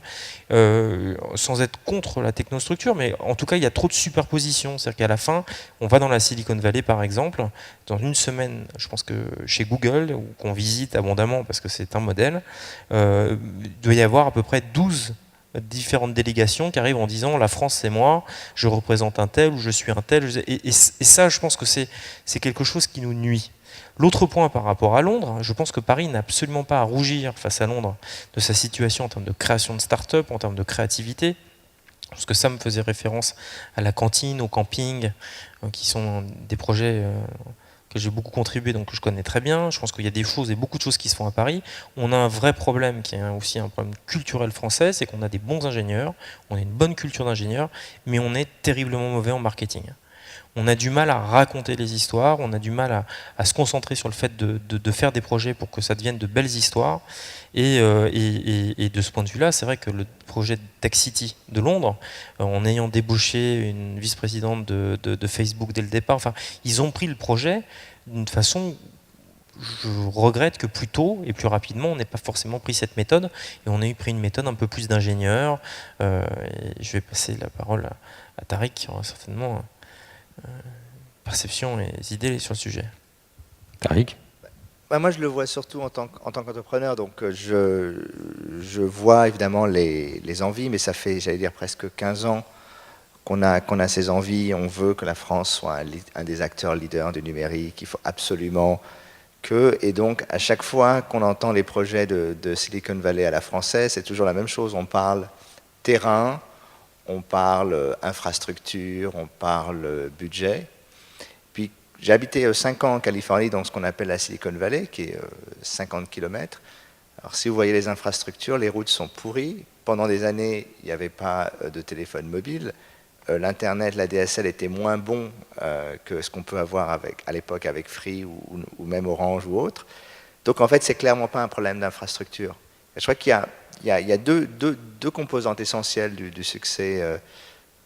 sans être contre la technostructure, mais en tout cas il y a trop de superpositions. C'est-à-dire qu'à la fin, on va dans la Silicon Valley par exemple, dans une semaine, je pense que chez Google, ou qu'on visite abondamment parce que c'est un modèle, il doit y avoir à peu près 12 différentes délégations qui arrivent en disant la France c'est moi, je représente un tel ou je suis un tel, et ça je pense que c'est quelque chose qui nous nuit. L'autre point par rapport à Londres, je pense que Paris n'a absolument pas à rougir face à Londres de sa situation en termes de création de start-up, en termes de créativité, parce que ça me faisait référence à la cantine, au camping, qui sont des projets que j'ai beaucoup contribué, donc que je connais très bien. Je pense qu'il y a des choses et beaucoup de choses qui se font à Paris. On a un vrai problème qui est aussi un problème culturel français, c'est qu'on a des bons ingénieurs, on a une bonne culture d'ingénieurs, mais on est terriblement mauvais en marketing. On a du mal à raconter les histoires, on a du mal à se concentrer sur le fait de faire des projets pour que ça devienne de belles histoires. Et de ce point de vue-là, c'est vrai que le projet Tech City de Londres, en ayant débauché une vice-présidente de Facebook dès le départ, enfin, ils ont pris le projet d'une façon... Je regrette que plus tôt et plus rapidement, on n'ait pas forcément pris cette méthode et on ait pris une méthode un peu plus d'ingénieur. Je vais passer la parole à Tariq qui aura certainement perception et idées sur le sujet. Tariq ? Moi, je le vois surtout en tant qu'entrepreneur. Donc, je vois évidemment les envies, mais ça fait, j'allais dire, presque 15 ans qu'on a ces envies. On veut que la France soit un des acteurs leaders du numérique. Il faut absolument que... Et donc, à chaque fois qu'on entend les projets de Silicon Valley à la française, c'est toujours la même chose. On parle terrain, on parle infrastructure, on parle budget. Puis j'ai habité 5 ans en Californie dans ce qu'on appelle la Silicon Valley, qui est 50 km. Alors si vous voyez les infrastructures, les routes sont pourries. Pendant des années, il n'y avait pas de téléphone mobile. L'Internet, la DSL était moins bon que ce qu'on peut avoir à l'époque avec Free ou même Orange ou autre. Donc en fait, c'est clairement pas un problème d'infrastructure. Je crois qu'il y a deux composantes essentielles du succès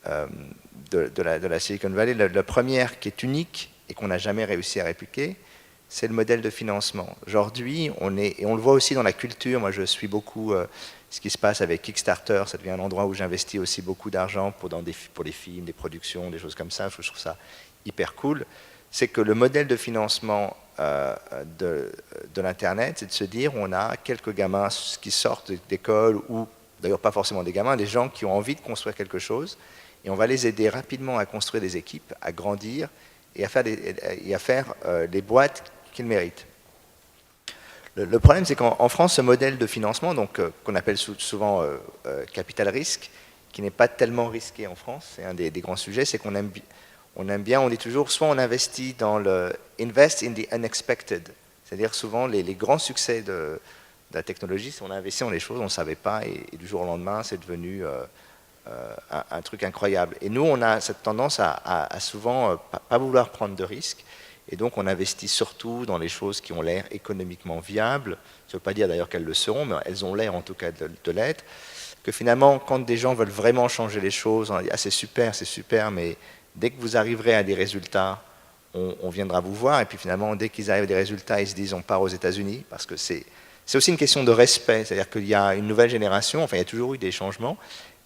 de la Silicon Valley. La première, qui est unique et qu'on n'a jamais réussi à répliquer, c'est le modèle de financement. Aujourd'hui, et on le voit aussi dans la culture, moi je suis beaucoup ce qui se passe avec Kickstarter, ça devient un endroit où j'investis aussi beaucoup d'argent pour les films, des productions, des choses comme ça, je trouve ça hyper cool. C'est que le modèle de financement de l'Internet, c'est de se dire on a quelques gamins qui sortent d'école, ou d'ailleurs pas forcément des gamins, des gens qui ont envie de construire quelque chose, et on va les aider rapidement à construire des équipes, à grandir et à faire les boîtes qu'ils méritent. Le problème, c'est qu'en France, ce modèle de financement, donc qu'on appelle souvent capital risque, qui n'est pas tellement risqué en France, c'est un des grands sujets, c'est qu'on aime bien, on dit toujours, soit on investit dans le invest in the unexpected, c'est-à-dire souvent les grands succès de la technologie, c'est on a investi dans les choses, on ne savait pas, et du jour au lendemain, c'est devenu un truc incroyable. Et nous, on a cette tendance à souvent pas vouloir prendre de risques, et donc on investit surtout dans les choses qui ont l'air économiquement viables. Ça ne veut pas dire d'ailleurs qu'elles le seront, mais elles ont l'air en tout cas de l'être. Que finalement, quand des gens veulent vraiment changer les choses, on dit ah, c'est super, mais dès que vous arriverez à des résultats, on viendra vous voir. Et puis finalement, dès qu'ils arrivent à des résultats, ils se disent on part aux États-Unis, parce que c'est aussi une question de respect. C'est-à-dire qu'il y a une nouvelle génération, enfin il y a toujours eu des changements,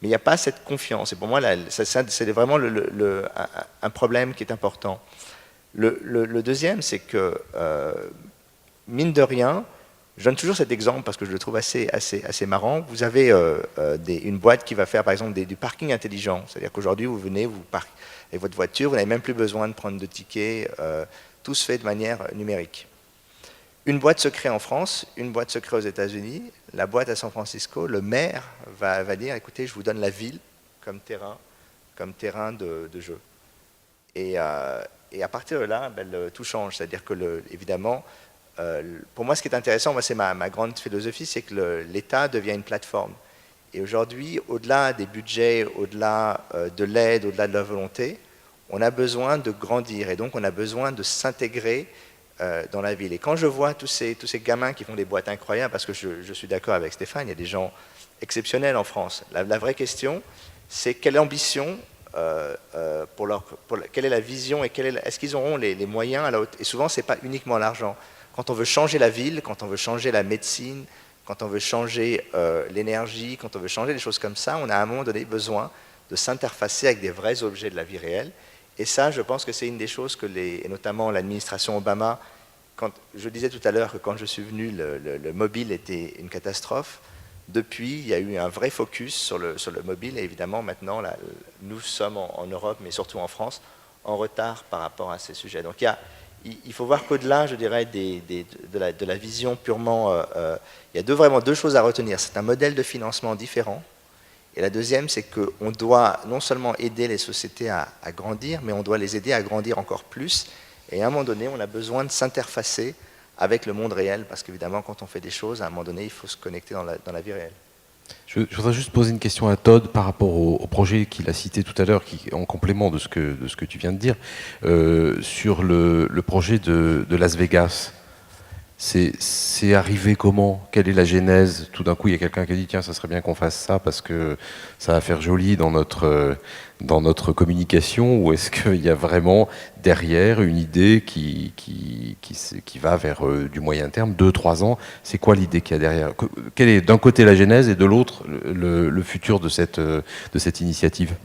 mais il n'y a pas cette confiance. Et pour moi, c'est vraiment un problème qui est important. Le deuxième, c'est que, mine de rien, je donne toujours cet exemple parce que je le trouve assez marrant. Vous avez une boîte qui va faire, par exemple, du parking intelligent. C'est-à-dire qu'aujourd'hui, vous venez, vous parquez avec votre voiture, vous n'avez même plus besoin de prendre de tickets. Tout se fait de manière numérique. Une boîte se crée en France, une boîte se crée aux États-Unis. La boîte à San Francisco, le maire va dire, écoutez, je vous donne la ville comme terrain de jeu. Et à partir de là, tout change. C'est-à-dire que, évidemment, pour moi, ce qui est intéressant, moi, c'est ma grande philosophie, c'est que l'État devient une plateforme. Et aujourd'hui, au-delà des budgets, au-delà de l'aide, au-delà de la volonté, on a besoin de grandir et donc on a besoin de s'intégrer dans la ville. Et quand je vois tous ces gamins qui font des boîtes incroyables, parce que je suis d'accord avec Stéphane, il y a des gens exceptionnels en France. La vraie question, c'est quelle ambition, quelle est la vision et est-ce qu'ils auront les moyens à la hauteur. Et souvent, ce n'est pas uniquement l'argent. Quand on veut changer la ville, quand on veut changer la médecine, quand on veut changer l'énergie, quand on veut changer des choses comme ça, on a à un moment donné besoin de s'interfacer avec des vrais objets de la vie réelle. Et ça, je pense que c'est une des choses que et notamment l'administration Obama, je disais tout à l'heure que quand je suis venu, le mobile était une catastrophe. Depuis, il y a eu un vrai focus sur le mobile. Et évidemment, maintenant, nous sommes en Europe, mais surtout en France, en retard par rapport à ces sujets. Donc il faut voir qu'au-delà, je dirais, de la vision purement... il y a vraiment deux choses à retenir. C'est un modèle de financement différent. Et la deuxième, c'est qu'on doit non seulement aider les sociétés à grandir, mais on doit les aider à grandir encore plus. Et à un moment donné, on a besoin de s'interfacer avec le monde réel, parce qu'évidemment, quand on fait des choses, à un moment donné, il faut se connecter dans la vie réelle. Je voudrais juste poser une question à Todd par rapport au projet qu'il a cité tout à l'heure, en complément de ce que tu viens de dire, sur le projet de Las Vegas. C'est arrivé comment? Quelle est la genèse? Tout d'un coup, il y a quelqu'un qui a dit tiens, ça serait bien qu'on fasse ça parce que ça va faire joli dans notre communication, ou est-ce qu'il y a vraiment derrière une idée qui va vers du moyen terme, 2-3 ans? C'est quoi l'idée qu'il y a derrière? Quelle est d'un côté la genèse et de l'autre le futur de cette initiative?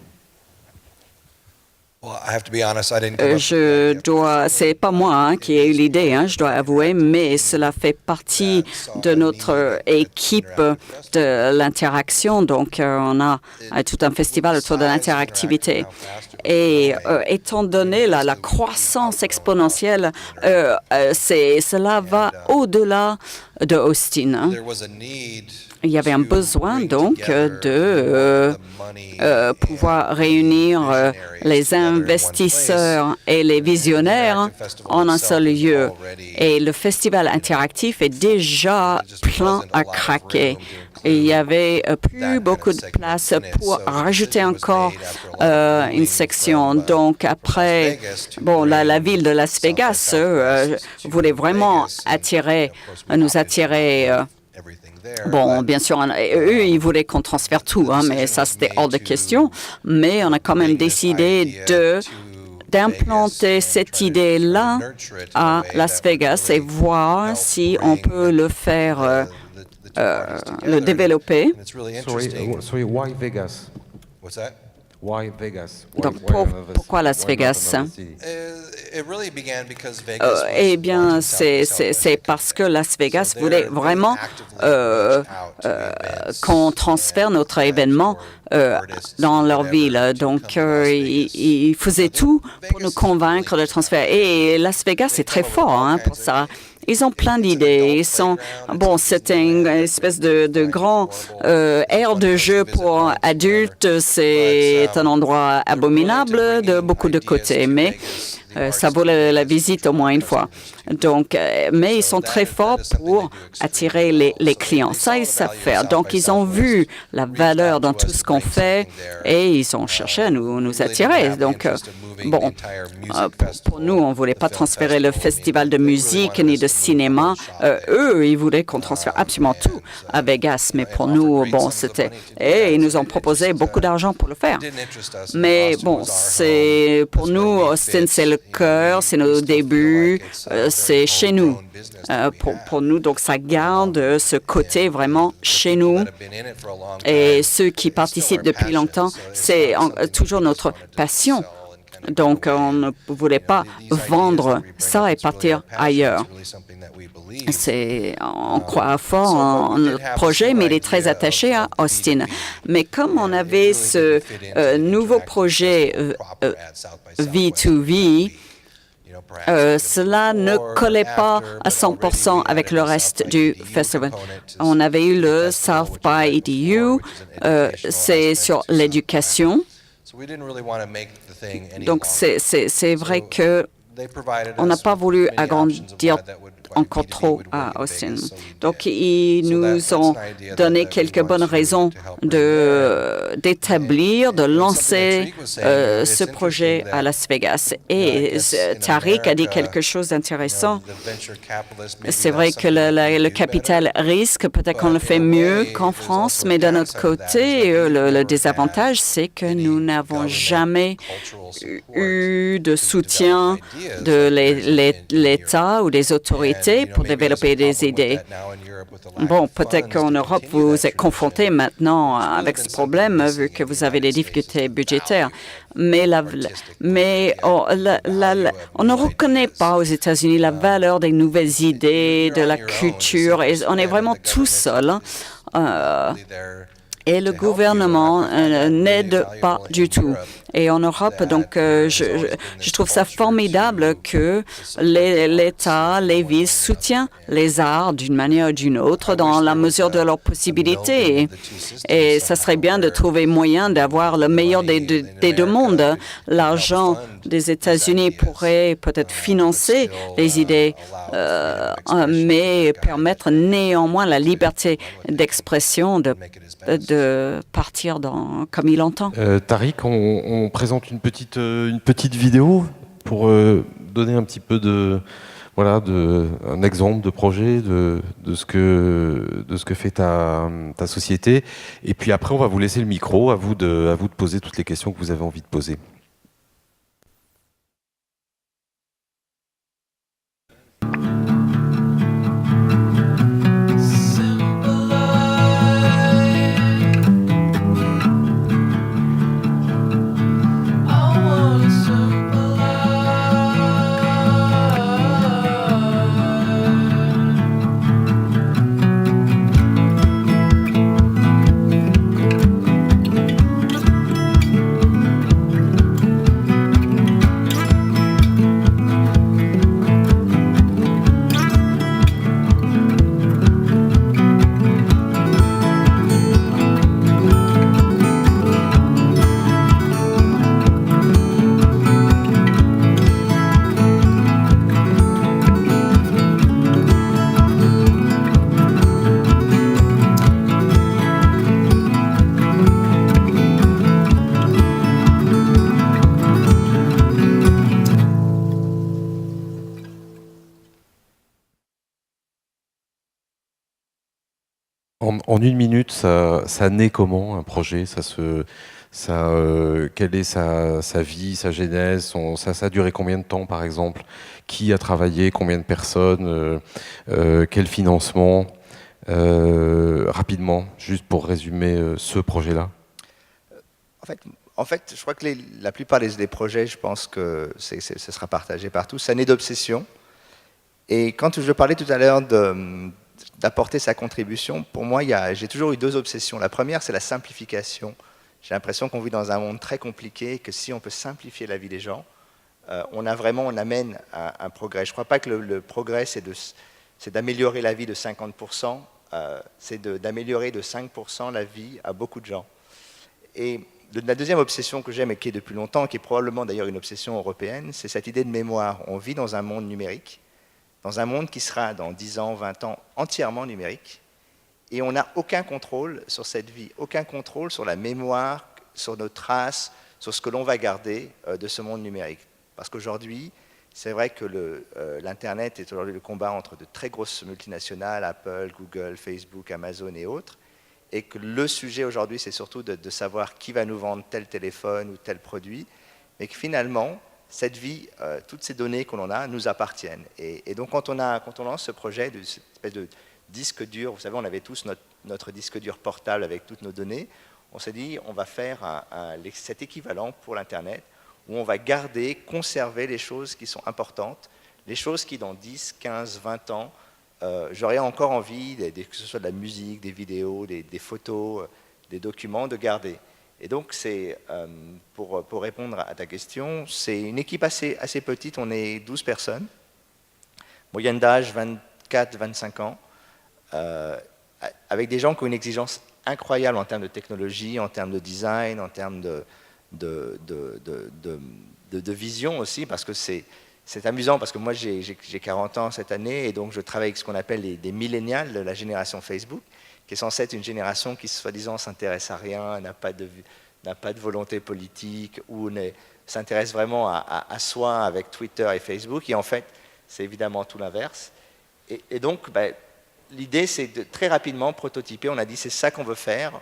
C'est pas moi qui ai eu l'idée, je dois avouer, mais cela fait partie de notre équipe de l'interaction. Donc, on a tout un festival autour de l'interactivité. Et étant donné la croissance exponentielle, cela va au-delà de Austin. Il y avait un besoin donc de pouvoir réunir les investisseurs et les visionnaires en un seul lieu. Et le festival interactif est déjà plein à craquer. Et il y avait plus beaucoup de place pour rajouter encore une section. Donc après, la ville de Las Vegas voulait vraiment nous attirer. Bien sûr, eux, ils voulaient qu'on transfère tout, mais ça, c'était hors de question. Mais on a quand même décidé d'implanter cette idée-là à Las Vegas et voir si on peut le faire, le développer. Sorry, why Vegas? What's that? Why Vegas? Donc, pourquoi Las Vegas? Eh bien, c'est parce que Las Vegas voulait vraiment qu'on transfère notre événement dans leur ville. Donc, ils faisaient tout pour nous convaincre de transférer. Et Las Vegas est très fort pour ça. Ils ont plein d'idées. C'était une espèce de grand aire de jeu pour adultes. C'est un endroit abominable de beaucoup de côtés, mais ça vaut la visite au moins une fois. Donc, mais ils sont très forts pour attirer les clients. Ça, ils savent faire. Donc, ils ont vu la valeur dans tout ce qu'on fait et ils ont cherché à nous attirer. Donc, pour nous, on ne voulait pas transférer le festival de musique ni de cinéma. Eux, ils voulaient qu'on transfère absolument tout à Vegas. Mais pour nous, c'était... Et ils nous ont proposé beaucoup d'argent pour le faire. Mais pour nous, Austin, c'est le cœur, c'est nos débuts, c'est chez nous. Pour nous, donc ça garde ce côté vraiment chez nous. Et ceux qui participent depuis longtemps, c'est toujours notre passion. Donc, on ne voulait pas vendre ça et partir ailleurs. On croit fort en notre projet, mais il est très attaché à Austin. Mais comme on avait ce nouveau projet V2V, cela ne collait pas à 100% avec le reste du festival. On avait eu le South by EDU, c'est sur l'éducation. Donc, c'est vrai que on n'a pas voulu agrandir encore trop à Austin. Donc, ils nous ont donné quelques bonnes raisons d'établir, de lancer ce projet à Las Vegas. Et Tariq a dit quelque chose d'intéressant. C'est vrai que le capital risque, peut-être qu'on le fait mieux qu'en France, mais d'un autre côté, le désavantage, c'est que nous n'avons jamais eu de soutien de l'État ou des autorités pour développer des idées. Bon, peut-être qu'en Europe, vous êtes confrontés maintenant avec ce problème, vu que vous avez des difficultés budgétaires. Mais on ne reconnaît pas aux États-Unis la valeur des nouvelles idées, de la culture, et on est vraiment tout seul. Et le gouvernement n'aide pas du tout. Et en Europe, donc, je trouve ça formidable que l'État, les villes soutiennent les arts d'une manière ou d'une autre dans la mesure de leurs possibilités. Et ça serait bien de trouver moyen d'avoir le meilleur des deux mondes. L'argent des États-Unis pourrait peut-être financer les idées, mais permettre néanmoins la liberté d'expression de partir comme il entend. Tariq, on présente une petite vidéo pour donner un petit peu un exemple de projet de ce que fait ta société. Et puis après, on va vous laisser le micro, à vous de poser toutes les questions que vous avez envie de poser. En une minute, ça naît comment un projet? Quelle est sa vie, sa genèse? Ça a duré combien de temps, par exemple? Qui a travaillé? Combien de personnes? Quel financement? Rapidement, juste pour résumer ce projet-là. En fait, je crois que la plupart des projets, je pense que ce sera partagé partout. Ça naît d'obsession. Et quand je parlais tout à l'heure d'apporter sa contribution, pour moi, j'ai toujours eu deux obsessions. La première, c'est la simplification. J'ai l'impression qu'on vit dans un monde très compliqué et que si on peut simplifier la vie des gens, on amène un progrès. Je ne crois pas que le progrès, c'est d'améliorer la vie de 50%, c'est d'améliorer de 5% la vie à beaucoup de gens. Et la deuxième obsession que j'ai, mais qui est depuis longtemps, qui est probablement d'ailleurs une obsession européenne, c'est cette idée de mémoire. On vit dans un monde numérique, dans un monde qui sera dans 10 ans, 20 ans entièrement numérique, et on n'a aucun contrôle sur cette vie, aucun contrôle sur la mémoire, sur nos traces, sur ce que l'on va garder de ce monde numérique. Parce qu'aujourd'hui, c'est vrai que l'Internet est aujourd'hui le combat entre de très grosses multinationales, Apple, Google, Facebook, Amazon et autres, et que le sujet aujourd'hui, c'est surtout de savoir qui va nous vendre tel téléphone ou tel produit, mais que finalement, cette vie, toutes ces données que l'on a nous appartiennent. Et donc, quand on lance ce projet de cette espèce de disque dur, vous savez, on avait tous notre disque dur portable avec toutes nos données, on s'est dit, on va faire cet équivalent pour l'Internet, où on va garder, conserver les choses qui sont importantes, les choses qui, dans 10, 15, 20 ans, j'aurais encore envie, que ce soit de la musique, des vidéos, des photos, des documents, de garder. Et donc, pour répondre à ta question, c'est une équipe assez petite, on est 12 personnes, moyenne d'âge 24-25 ans, avec des gens qui ont une exigence incroyable en termes de technologie, en termes de design, en termes de vision aussi, parce que c'est amusant parce que moi j'ai 40 ans cette année et donc je travaille avec ce qu'on appelle des millénials, la génération Facebook, qui est censée être une génération qui soi-disant s'intéresse à rien, n'a pas de volonté politique ou s'intéresse vraiment à soi avec Twitter et Facebook. Et en fait, c'est évidemment tout l'inverse. Et donc, l'idée, c'est de très rapidement prototyper. On a dit, c'est ça qu'on veut faire.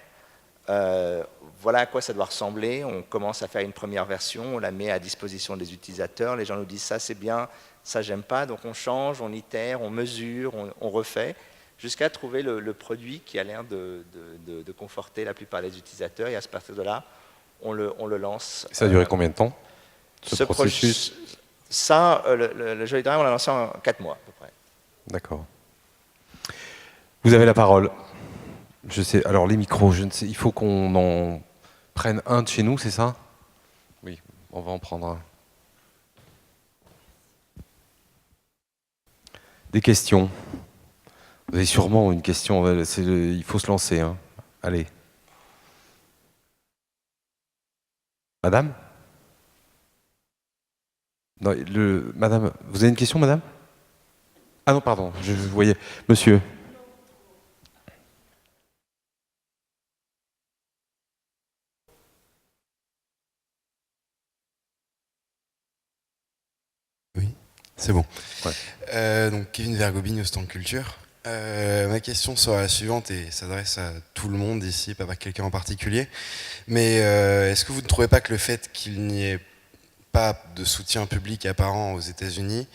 Voilà à quoi ça doit ressembler. On commence à faire une première version, on la met à disposition des utilisateurs. Les gens nous disent, ça c'est bien, ça j'aime pas. Donc on change, on itère, on mesure, on refait, jusqu'à trouver le produit qui a l'air de conforter la plupart des utilisateurs. Et à partir de là, on le lance. Ça a duré combien de temps, ce processus? Le Joli Drive, on l'a lancé en 4 mois à peu près. D'accord. Vous avez la parole. Je sais. Alors les micros, je ne sais. Il faut qu'on en prenne un de chez nous, c'est ça? Oui, on va en prendre un. Des questions? Vous avez sûrement une question. Il faut se lancer. Hein. Allez. Madame? Non, madame, vous avez une question, madame? Ah non, pardon, je voyais. Monsieur. Oui, c'est bon. Ouais. Donc Kevin Vergobine, Stand Culture. Ma question sera la suivante et s'adresse à tout le monde ici, pas à quelqu'un en particulier. Mais est-ce que vous ne trouvez pas que le fait qu'il n'y ait pas de soutien public apparent aux États-Unis,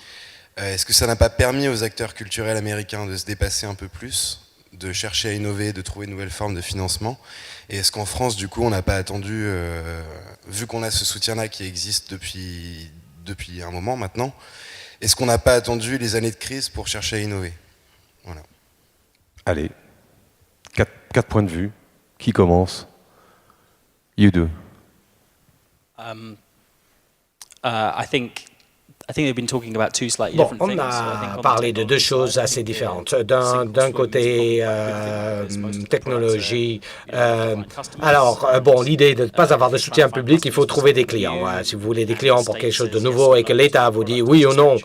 est-ce que ça n'a pas permis aux acteurs culturels américains de se dépasser un peu plus, de chercher à innover, de trouver de nouvelles formes de financement? Et est-ce qu'en France, du coup, on n'a pas attendu, vu qu'on a ce soutien-là qui existe depuis un moment maintenant, est-ce qu'on n'a pas attendu les années de crise pour chercher à innover? Voilà. Allez, 4 points de vue. Qui commence? You do. I think they've been talking about two slightly Bon, different on things. So I think a on the parlé de deux technology choses side, I assez think différentes. the D'un single côté, twin is probably a good thing because most of the technologie. products are, like customers. Alors, bon, l'idée de ne pas avoir de soutien public, il faut trouver des clients. Si vous voulez des clients pour quelque chose de nouveau et que l'État vous dit oui ou non,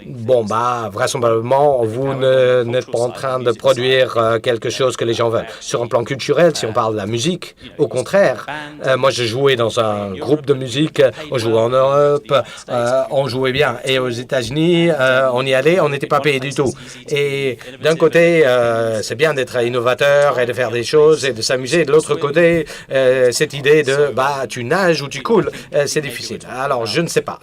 bon, vraisemblablement, vous n'êtes pas en train de produire quelque chose que les gens veulent. Sur un plan culturel, si on parle de la musique, au contraire, moi, je jouais dans un groupe de musique, on jouait en Europe, on jouait bien. Et aux États-Unis, on y allait, on n'était pas payé du tout. Et d'un côté, c'est bien d'être innovateur et de faire des choses et de s'amuser. De l'autre côté, cette idée de tu nages ou tu coules, c'est difficile. Alors, je ne sais pas.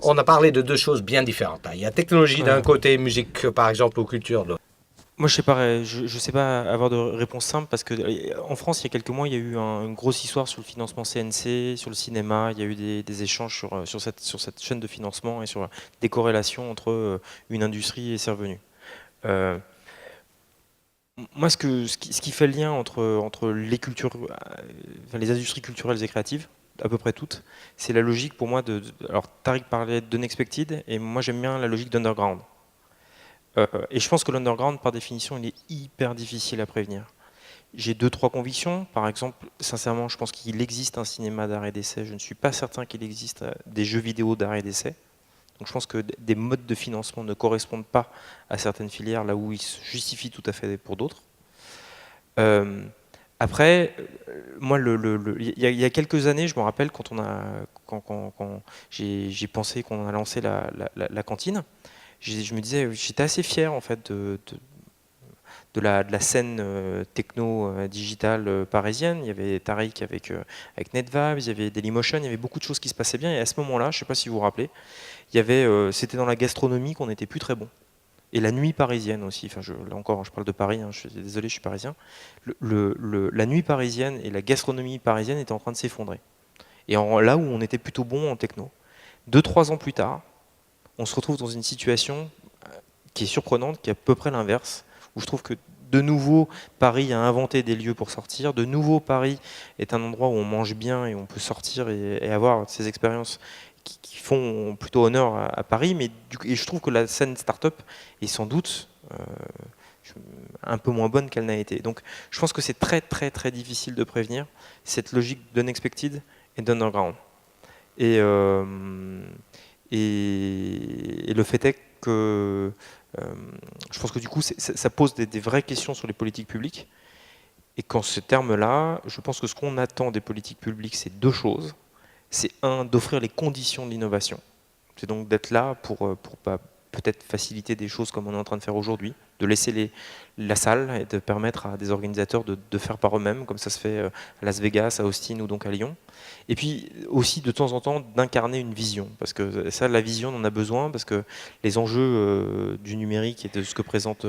On a parlé de deux choses bien différentes. Il y a technologie d'un côté, musique par exemple, ou culture de l'autre. Moi, je sais pas avoir de réponse simple parce que en France, il y a quelques mois, il y a eu une grosse histoire sur le financement CNC, sur le cinéma. Il y a eu des échanges sur cette chaîne de financement et sur des corrélations entre une industrie et ses revenus. Moi, ce qui fait le lien entre les cultures, les industries culturelles et créatives, à peu près toutes, c'est la logique pour moi alors, Tariq parlait d'unexpected et moi j'aime bien la logique d'underground. Et je pense que l'underground, par définition, il est hyper difficile à prévenir. J'ai 2-3 convictions. Par exemple, sincèrement, je pense qu'il existe un cinéma d'art et d'essai. Je ne suis pas certain qu'il existe des jeux vidéo d'art et d'essai. Donc je pense que des modes de financement ne correspondent pas à certaines filières, là où ils se justifient tout à fait pour d'autres. Après, moi, il y a quelques années, je me rappelle, quand j'ai pensé qu'on a lancé la cantine, je me disais, j'étais assez fier en fait de la scène techno digitale parisienne. Il y avait Tariq avec NetVibes, il y avait Dailymotion, il y avait beaucoup de choses qui se passaient bien. Et à ce moment-là, je ne sais pas si vous vous rappelez, c'était dans la gastronomie qu'on n'était plus très bon. Et la nuit parisienne aussi. Enfin, là encore, je parle de Paris. Hein, désolé, je suis parisien. La nuit parisienne et la gastronomie parisienne étaient en train de s'effondrer. Et là où on était plutôt bon en techno, 2-3 ans plus tard, on se retrouve dans une situation qui est surprenante, qui est à peu près l'inverse, où je trouve que de nouveau, Paris a inventé des lieux pour sortir. De nouveau, Paris est un endroit où on mange bien et on peut sortir et avoir ces expériences qui font plutôt honneur à Paris. Et je trouve que la scène start-up est sans doute un peu moins bonne qu'elle n'a été. Donc je pense que c'est très très très difficile de prévenir cette logique d'unexpected et d'underground. Et le fait est que je pense que du coup, ça pose des vraies questions sur les politiques publiques. Et qu'en ces termes-là, je pense que ce qu'on attend des politiques publiques, c'est deux choses. C'est un, d'offrir les conditions de l'innovation. C'est donc d'être là pour peut-être faciliter des choses comme on est en train de faire aujourd'hui, de laisser la salle et de permettre à des organisateurs de faire par eux-mêmes, comme ça se fait à Las Vegas, à Austin ou donc à Lyon. Et puis aussi de temps en temps d'incarner une vision, parce que ça, la vision, on en a besoin, parce que les enjeux du numérique et de ce que présente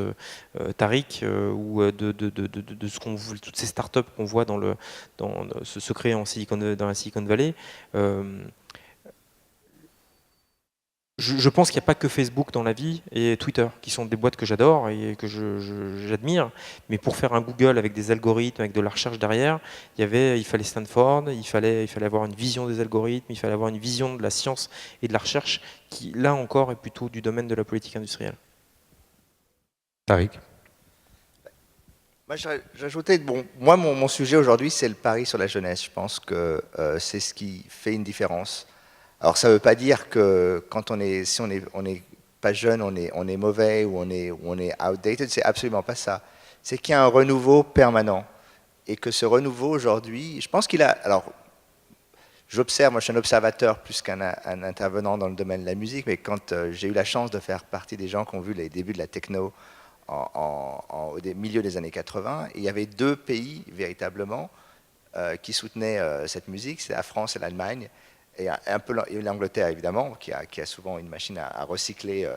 Tariq ou de ce qu'on voit, toutes ces startups qu'on voit dans se créer dans la Silicon Valley. Je pense qu'il n'y a pas que Facebook dans la vie et Twitter, qui sont des boîtes que j'adore et que j'admire. Mais pour faire un Google avec des algorithmes, avec de la recherche derrière, il fallait Stanford, il fallait avoir une vision des algorithmes, il fallait avoir une vision de la science et de la recherche, qui là encore est plutôt du domaine de la politique industrielle. Tariq. Moi, j'ajoutais, moi, mon sujet aujourd'hui, c'est le pari sur la jeunesse. Je pense que c'est ce qui fait une différence. Alors, ça ne veut pas dire que si on n'est pas jeune, on est mauvais ou on est outdated. C'est absolument pas ça. C'est qu'il y a un renouveau permanent et que ce renouveau aujourd'hui, je pense qu'il a. Alors, j'observe. Moi, je suis un observateur plus qu'un intervenant dans le domaine de la musique. Mais quand j'ai eu la chance de faire partie des gens qui ont vu les débuts de la techno au milieu des années 80, il y avait deux pays véritablement qui soutenaient cette musique, c'est la France et l'Allemagne. Et un peu l'Angleterre, évidemment, qui a souvent une machine à recycler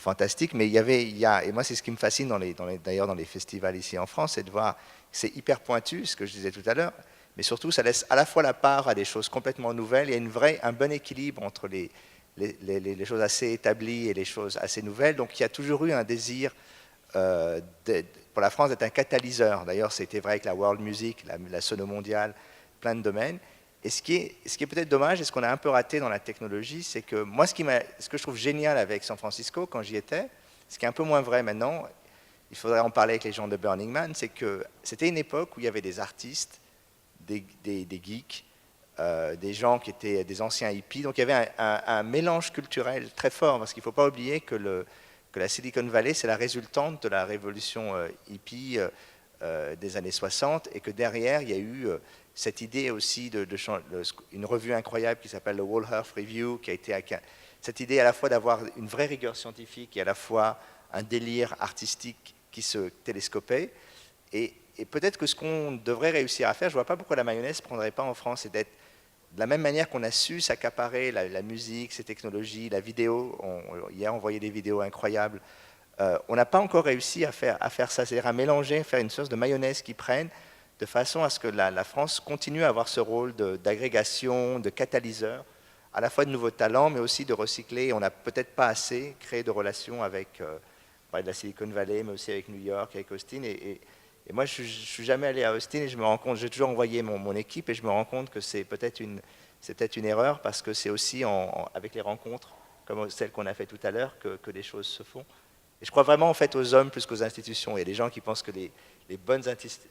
fantastique. Mais et moi, c'est ce qui me fascine d'ailleurs dans les festivals ici en France, c'est de voir que c'est hyper pointu, ce que je disais tout à l'heure, mais surtout, ça laisse à la fois la part à des choses complètement nouvelles. Il y a un bon équilibre entre les choses assez établies et les choses assez nouvelles. Donc, il y a toujours eu un désir pour la France d'être un catalyseur. D'ailleurs, c'était vrai avec la world music, la sono mondiale, plein de domaines. Et ce qui est peut-être dommage, et ce qu'on a un peu raté dans la technologie, c'est que moi, ce que je trouve génial avec San Francisco, quand j'y étais, ce qui est un peu moins vrai maintenant, il faudrait en parler avec les gens de Burning Man, c'est que c'était une époque où il y avait des artistes, des geeks, des gens qui étaient des anciens hippies. Donc il y avait un mélange culturel très fort, parce qu'il ne faut pas oublier que la Silicon Valley, c'est la résultante de la révolution hippie des années 60, et que derrière, il y a eu cette idée aussi une revue incroyable qui s'appelle le Whole Earth Review, qui a été cette idée à la fois d'avoir une vraie rigueur scientifique et à la fois un délire artistique qui se télescopait. Et peut-être que ce qu'on devrait réussir à faire, je ne vois pas pourquoi la mayonnaise ne prendrait pas en France, c'est d'être de la même manière qu'on a su s'accaparer la musique, ces technologies, la vidéo. Hier, on voyait des vidéos incroyables. On n'a pas encore réussi à faire ça, c'est-à-dire à mélanger, faire une sorte de mayonnaise qui prenne, de façon à ce que la France continue à avoir ce rôle d'agrégation, de catalyseur, à la fois de nouveaux talents, mais aussi de recycler. On n'a peut-être pas assez créé de relations avec la Silicon Valley, mais aussi avec New York, avec Austin. Et moi, je ne suis jamais allé à Austin et je me rends compte, j'ai toujours envoyé mon équipe et je me rends compte que c'est peut-être une erreur, parce que c'est aussi avec les rencontres, comme celles qu'on a fait tout à l'heure, que les choses se font. Et je crois vraiment en fait aux hommes plus qu'aux institutions. Il y a des gens qui pensent que les bonnes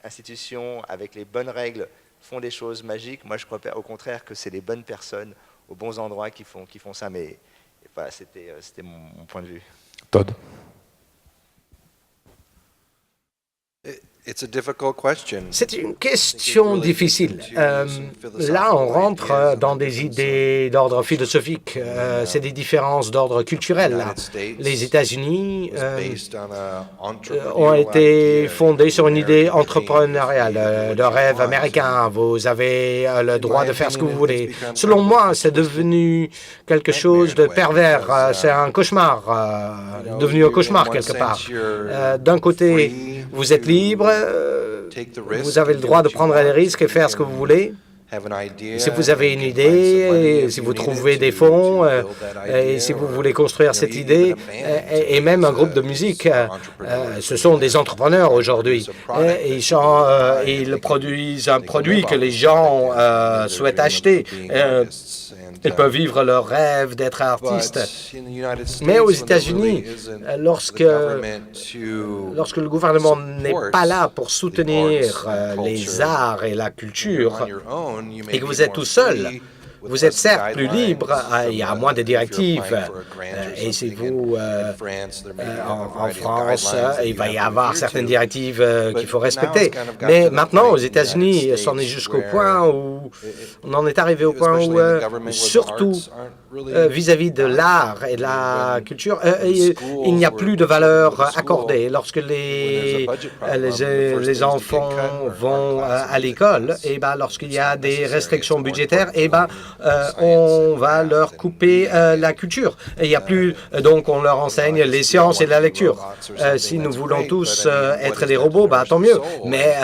institutions, avec les bonnes règles, font des choses magiques. Moi, je crois au contraire que c'est les bonnes personnes aux bons endroits qui font ça. Mais voilà, c'était mon point de vue. Todd. C'est une question difficile. Là, on rentre dans des idées d'ordre philosophique. C'est des différences d'ordre culturel. Là. Les États-Unis ont été fondés sur une idée entrepreneuriale, le rêve américain. Vous avez le droit de faire ce que vous voulez. Selon moi, c'est devenu quelque chose de pervers. C'est un cauchemar, devenu un cauchemar quelque part. D'un côté, vous êtes libre. Vous avez le droit de prendre des risques et faire ce que vous voulez. Si vous avez une idée, si vous trouvez des fonds, et si vous voulez construire cette idée, et même un groupe de musique, ce sont des entrepreneurs aujourd'hui. Ils produisent un produit que les gens souhaitent acheter. Ils peuvent vivre leur rêve d'être artistes. Mais aux États-Unis, lorsque le gouvernement n'est pas là pour soutenir les arts et la culture, et que vous êtes tout seul, vous êtes certes plus libre, il y a moins de directives, et si vous, en France, il va y avoir certaines directives qu'il faut respecter. Mais maintenant, aux États-Unis, on en est jusqu'au point où, on en est arrivé au point où, surtout vis-à-vis de l'art et de la culture, il n'y a plus de valeur accordée. Lorsque les enfants vont à l'école, et ben, lorsqu'il y a des restrictions budgétaires, et ben, on va leur couper la culture. Et il y a plus, donc on leur enseigne les sciences et la lecture. Si nous voulons tous être des robots, bah, tant mieux. Mais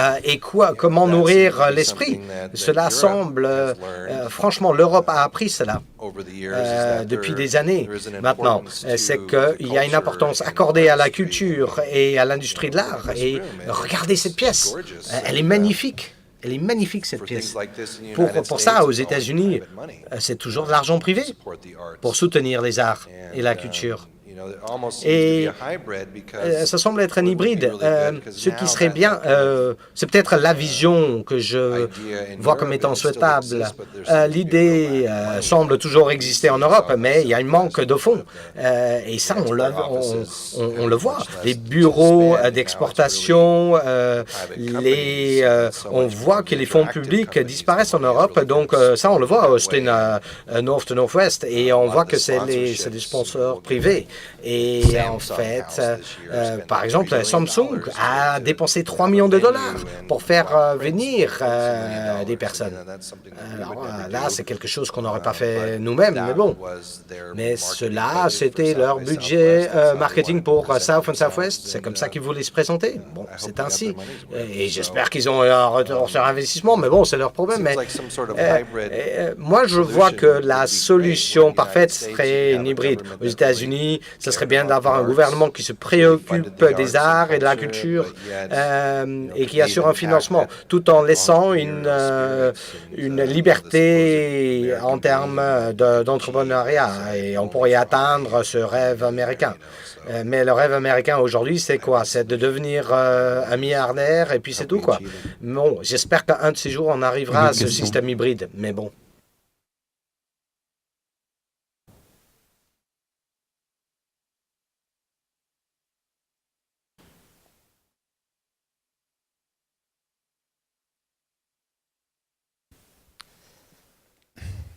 comment nourrir l'esprit? Cela semble, franchement, l'Europe a appris cela depuis des années maintenant. C'est qu'il y a une importance accordée à la culture et à l'industrie de l'art. Et regardez cette pièce, elle est magnifique. Elle est magnifique, cette pièce. Pour ça, aux États-Unis, c'est toujours de l'argent privé pour soutenir les arts et la culture. Et ça semble être un hybride. Ce qui serait bien, c'est peut-être la vision que je vois comme étant souhaitable. L'idée semble toujours exister en Europe, mais il y a un manque de fonds. Et ça, on le voit. Les bureaux d'exportation, on voit que les fonds publics disparaissent en Europe. Donc ça, on le voit à Austin, North to Northwest, et on voit que c'est des sponsors privés. Et en fait, par exemple, Samsung a dépensé 3 millions de dollars pour faire venir des personnes. Alors là, c'est quelque chose qu'on n'aurait pas fait nous-mêmes, mais bon. Mais cela, c'était leur budget marketing pour South and Southwest. C'est comme ça qu'ils voulaient se présenter. Bon, c'est ainsi. Et j'espère qu'ils ont un retour sur investissement, mais bon, c'est leur problème. Mais moi, je vois que la solution parfaite serait une hybride. Aux États-Unis, ce serait bien d'avoir un gouvernement qui se préoccupe des arts et de la culture et qui assure un financement, tout en laissant une liberté en termes d'entrepreneuriat. Et on pourrait atteindre ce rêve américain. Mais le rêve américain aujourd'hui, c'est quoi? C'est de devenir un milliardaire et puis c'est tout, quoi. Bon, j'espère qu'un de ces jours, on arrivera à ce système hybride, mais bon.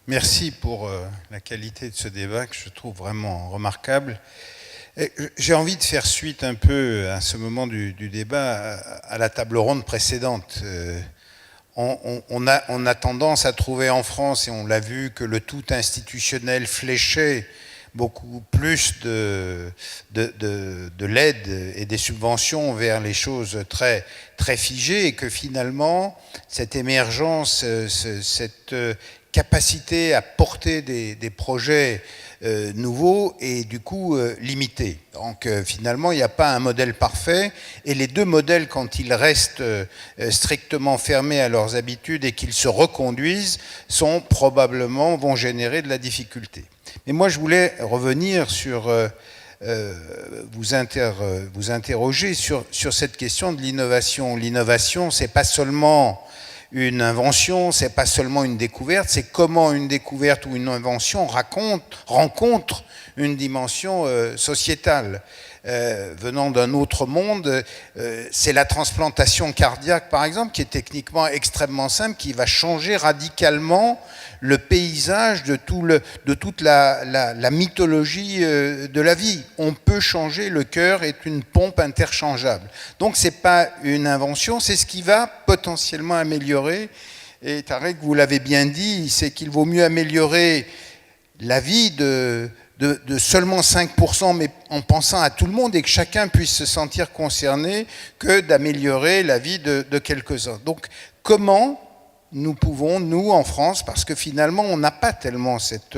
Merci pour la qualité de ce débat que je trouve vraiment remarquable. J'ai envie de faire suite un peu à ce moment du débat à la table ronde précédente. On a tendance à trouver en France, et on l'a vu, que le tout institutionnel fléchait beaucoup plus de l'aide et des subventions vers les choses très, très figées, et que finalement, cette émergence, cette capacité à porter des projets nouveaux est du coup limitée. Donc finalement, il n'y a pas un modèle parfait, et les deux modèles, quand ils restent strictement fermés à leurs habitudes et qu'ils se reconduisent, vont générer de la difficulté. Mais moi, je voulais revenir sur vous interroger sur cette question de l'innovation. L'innovation, c'est pas seulement une invention, c'est pas seulement une découverte, c'est comment une découverte ou une invention rencontre une dimension sociétale. Venant d'un autre monde, c'est la transplantation cardiaque, par exemple, qui est techniquement extrêmement simple, qui va changer radicalement le paysage de toute la mythologie de la vie. On peut changer, le cœur est une pompe interchangeable. Donc c'est pas une invention, c'est ce qui va potentiellement améliorer, et Tarek, vous l'avez bien dit, c'est qu'il vaut mieux améliorer la vie de seulement 5%, mais en pensant à tout le monde et que chacun puisse se sentir concerné, que d'améliorer la vie de quelques-uns. Donc comment nous pouvons, nous en France, parce que finalement on n'a pas tellement cette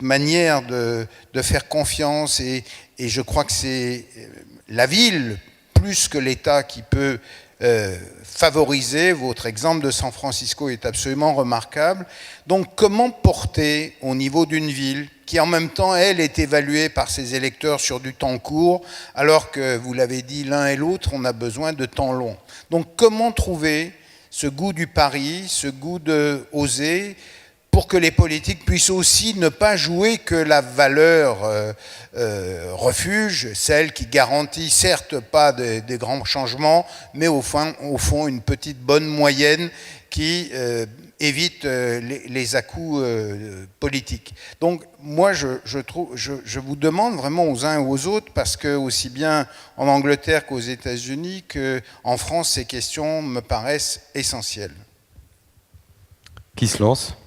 manière de faire confiance, et je crois que c'est la ville plus que l'État qui peut favoriser. Votre exemple de San Francisco est absolument remarquable. Donc comment porter au niveau d'une ville qui en même temps, elle, est évaluée par ses électeurs sur du temps court, alors que, vous l'avez dit, l'un et l'autre, on a besoin de temps long. Donc comment trouver ce goût du pari, ce goût de oser, pour que les politiques puissent aussi ne pas jouer que la valeur refuge, celle qui garantit certes pas des grands changements, mais au fond une petite bonne moyenne qui évite les à-coups politiques. Donc moi je vous demande vraiment aux uns et aux autres, parce que aussi bien en Angleterre qu'aux États-Unis qu'en France, ces questions me paraissent essentielles. Qui se lance?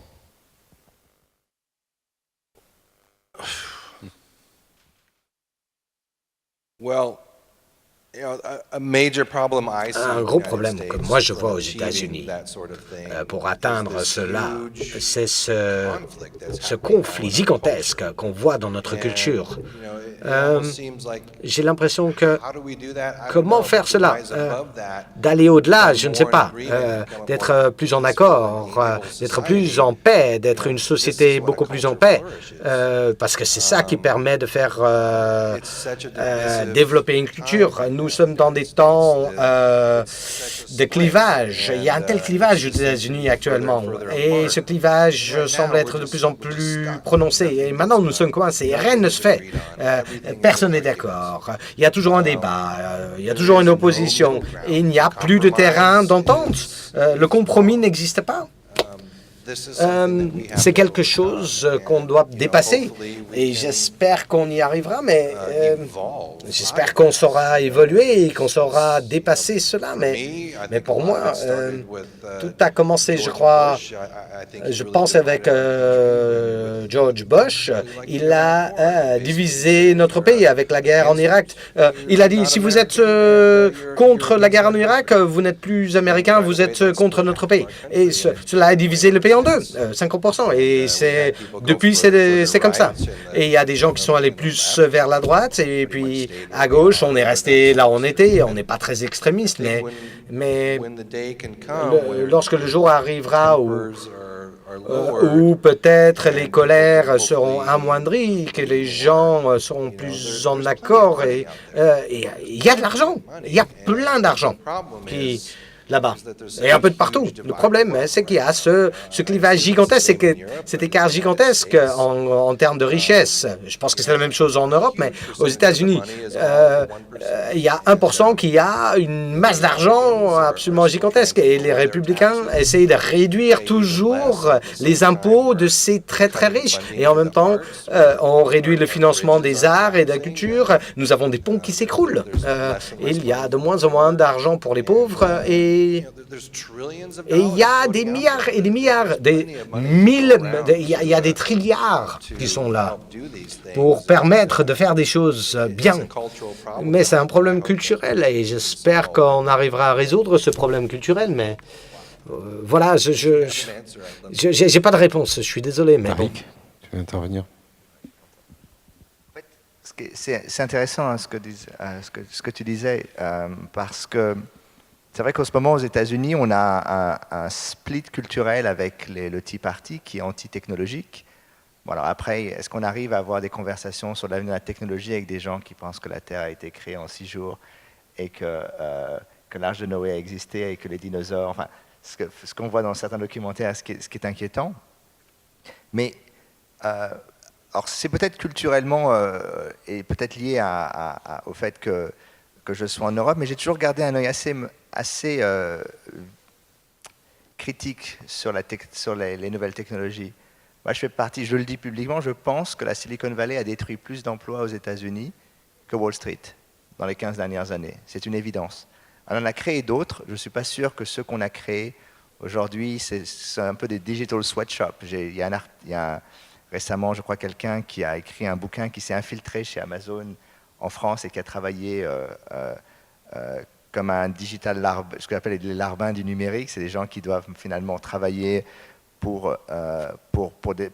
Un gros problème que moi je vois aux États-Unis pour atteindre cela, c'est ce conflit gigantesque qu'on voit dans notre culture. J'ai l'impression que comment faire cela, d'aller au-delà, je ne sais pas, d'être plus en accord, d'être plus en paix, d'être une société beaucoup plus en paix, parce que c'est ça qui permet de faire développer une culture. Nous sommes dans des temps de clivage. Il y a un tel clivage aux États-Unis actuellement, et ce clivage semble être de plus en plus prononcé. Et maintenant, nous sommes coincés. Rien ne se fait. Personne n'est d'accord. Il y a toujours un débat, il y a toujours une opposition, et il n'y a plus de terrain d'entente. Le compromis n'existe pas. C'est quelque chose qu'on doit dépasser, et j'espère qu'on y arrivera, mais j'espère qu'on saura évoluer et qu'on saura dépasser cela. Mais pour moi, tout a commencé, je pense avec George Bush. Il a divisé notre pays avec la guerre en Irak. Il a dit, si vous êtes contre la guerre en Irak, vous n'êtes plus américain, vous êtes contre notre pays. Et cela a divisé le pays en deux, 50%. Et depuis, c'est comme ça. Et il y a des gens qui sont allés plus vers la droite, et puis à gauche, on est resté là où on était. On n'est pas très extrémiste, mais lorsque le jour arrivera où peut-être les colères seront amoindries, que les gens seront plus en accord, et il y a de l'argent, il y a plein d'argent là-bas, et un peu de partout. Le problème, c'est qu'il y a ce clivage gigantesque, cet écart gigantesque en termes de richesse. Je pense que c'est la même chose en Europe, mais aux États-Unis, il y a 1% qui a une masse d'argent absolument gigantesque, et les républicains essayent de réduire toujours les impôts de ces très très riches, et en même temps, on réduit le financement des arts et de la culture. Nous avons des ponts qui s'écroulent. Il y a de moins en moins d'argent pour les pauvres, et il y a des milliards et des milliards, il y a des trilliards qui sont là pour permettre de faire des choses bien. Mais c'est un problème culturel, et j'espère qu'on arrivera à résoudre ce problème culturel, mais voilà, je n'ai pas de réponse, je suis désolé. Mais bon. Tu veux intervenir? C'est intéressant ce que tu disais, parce que c'est vrai qu'en ce moment, aux États-Unis, on a un split culturel avec le Tea Party qui est anti-technologique. Bon, alors après, est-ce qu'on arrive à avoir des conversations sur l'avenir de la technologie avec des gens qui pensent que la Terre a été créée en 6 jours, et que l'Arche de Noé a existé, et que les dinosaures... Enfin, ce qu'on voit dans certains documentaires, ce qui est inquiétant. Mais alors c'est peut-être culturellement et peut-être lié au fait que je sois en Europe, mais j'ai toujours gardé un œil assez critique sur les nouvelles technologies. Moi, je fais partie, je le dis publiquement, je pense que la Silicon Valley a détruit plus d'emplois aux États-Unis que Wall Street dans les 15 dernières années. C'est une évidence. On en a créé d'autres. Je ne suis pas sûr que ceux qu'on a créés aujourd'hui, c'est un peu des digital sweatshops. Récemment, je crois, quelqu'un qui a écrit un bouquin qui s'est infiltré chez Amazon en France et qui a travaillé comme un digital ce qu'on appelle les larbins du numérique. C'est des gens qui doivent finalement travailler pour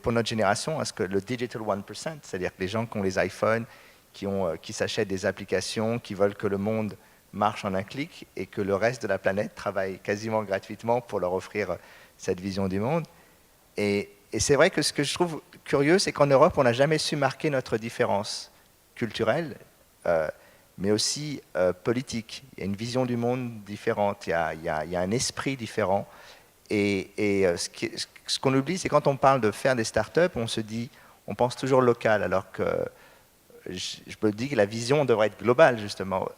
notre génération. Est-ce que le digital 1%, c'est-à-dire que les gens qui ont les iPhones, qui s'achètent des applications, qui veulent que le monde marche en un clic, et que le reste de la planète travaille quasiment gratuitement pour leur offrir cette vision du monde. Et c'est vrai que ce que je trouve curieux, c'est qu'en Europe, on n'a jamais su marquer notre différence culturelle, mais aussi politique. Il y a une vision du monde différente, il y a un esprit différent. Ce qu'on oublie, c'est quand on parle de faire des startups, on pense toujours local, alors que je me dis que la vision devrait être globale, justement.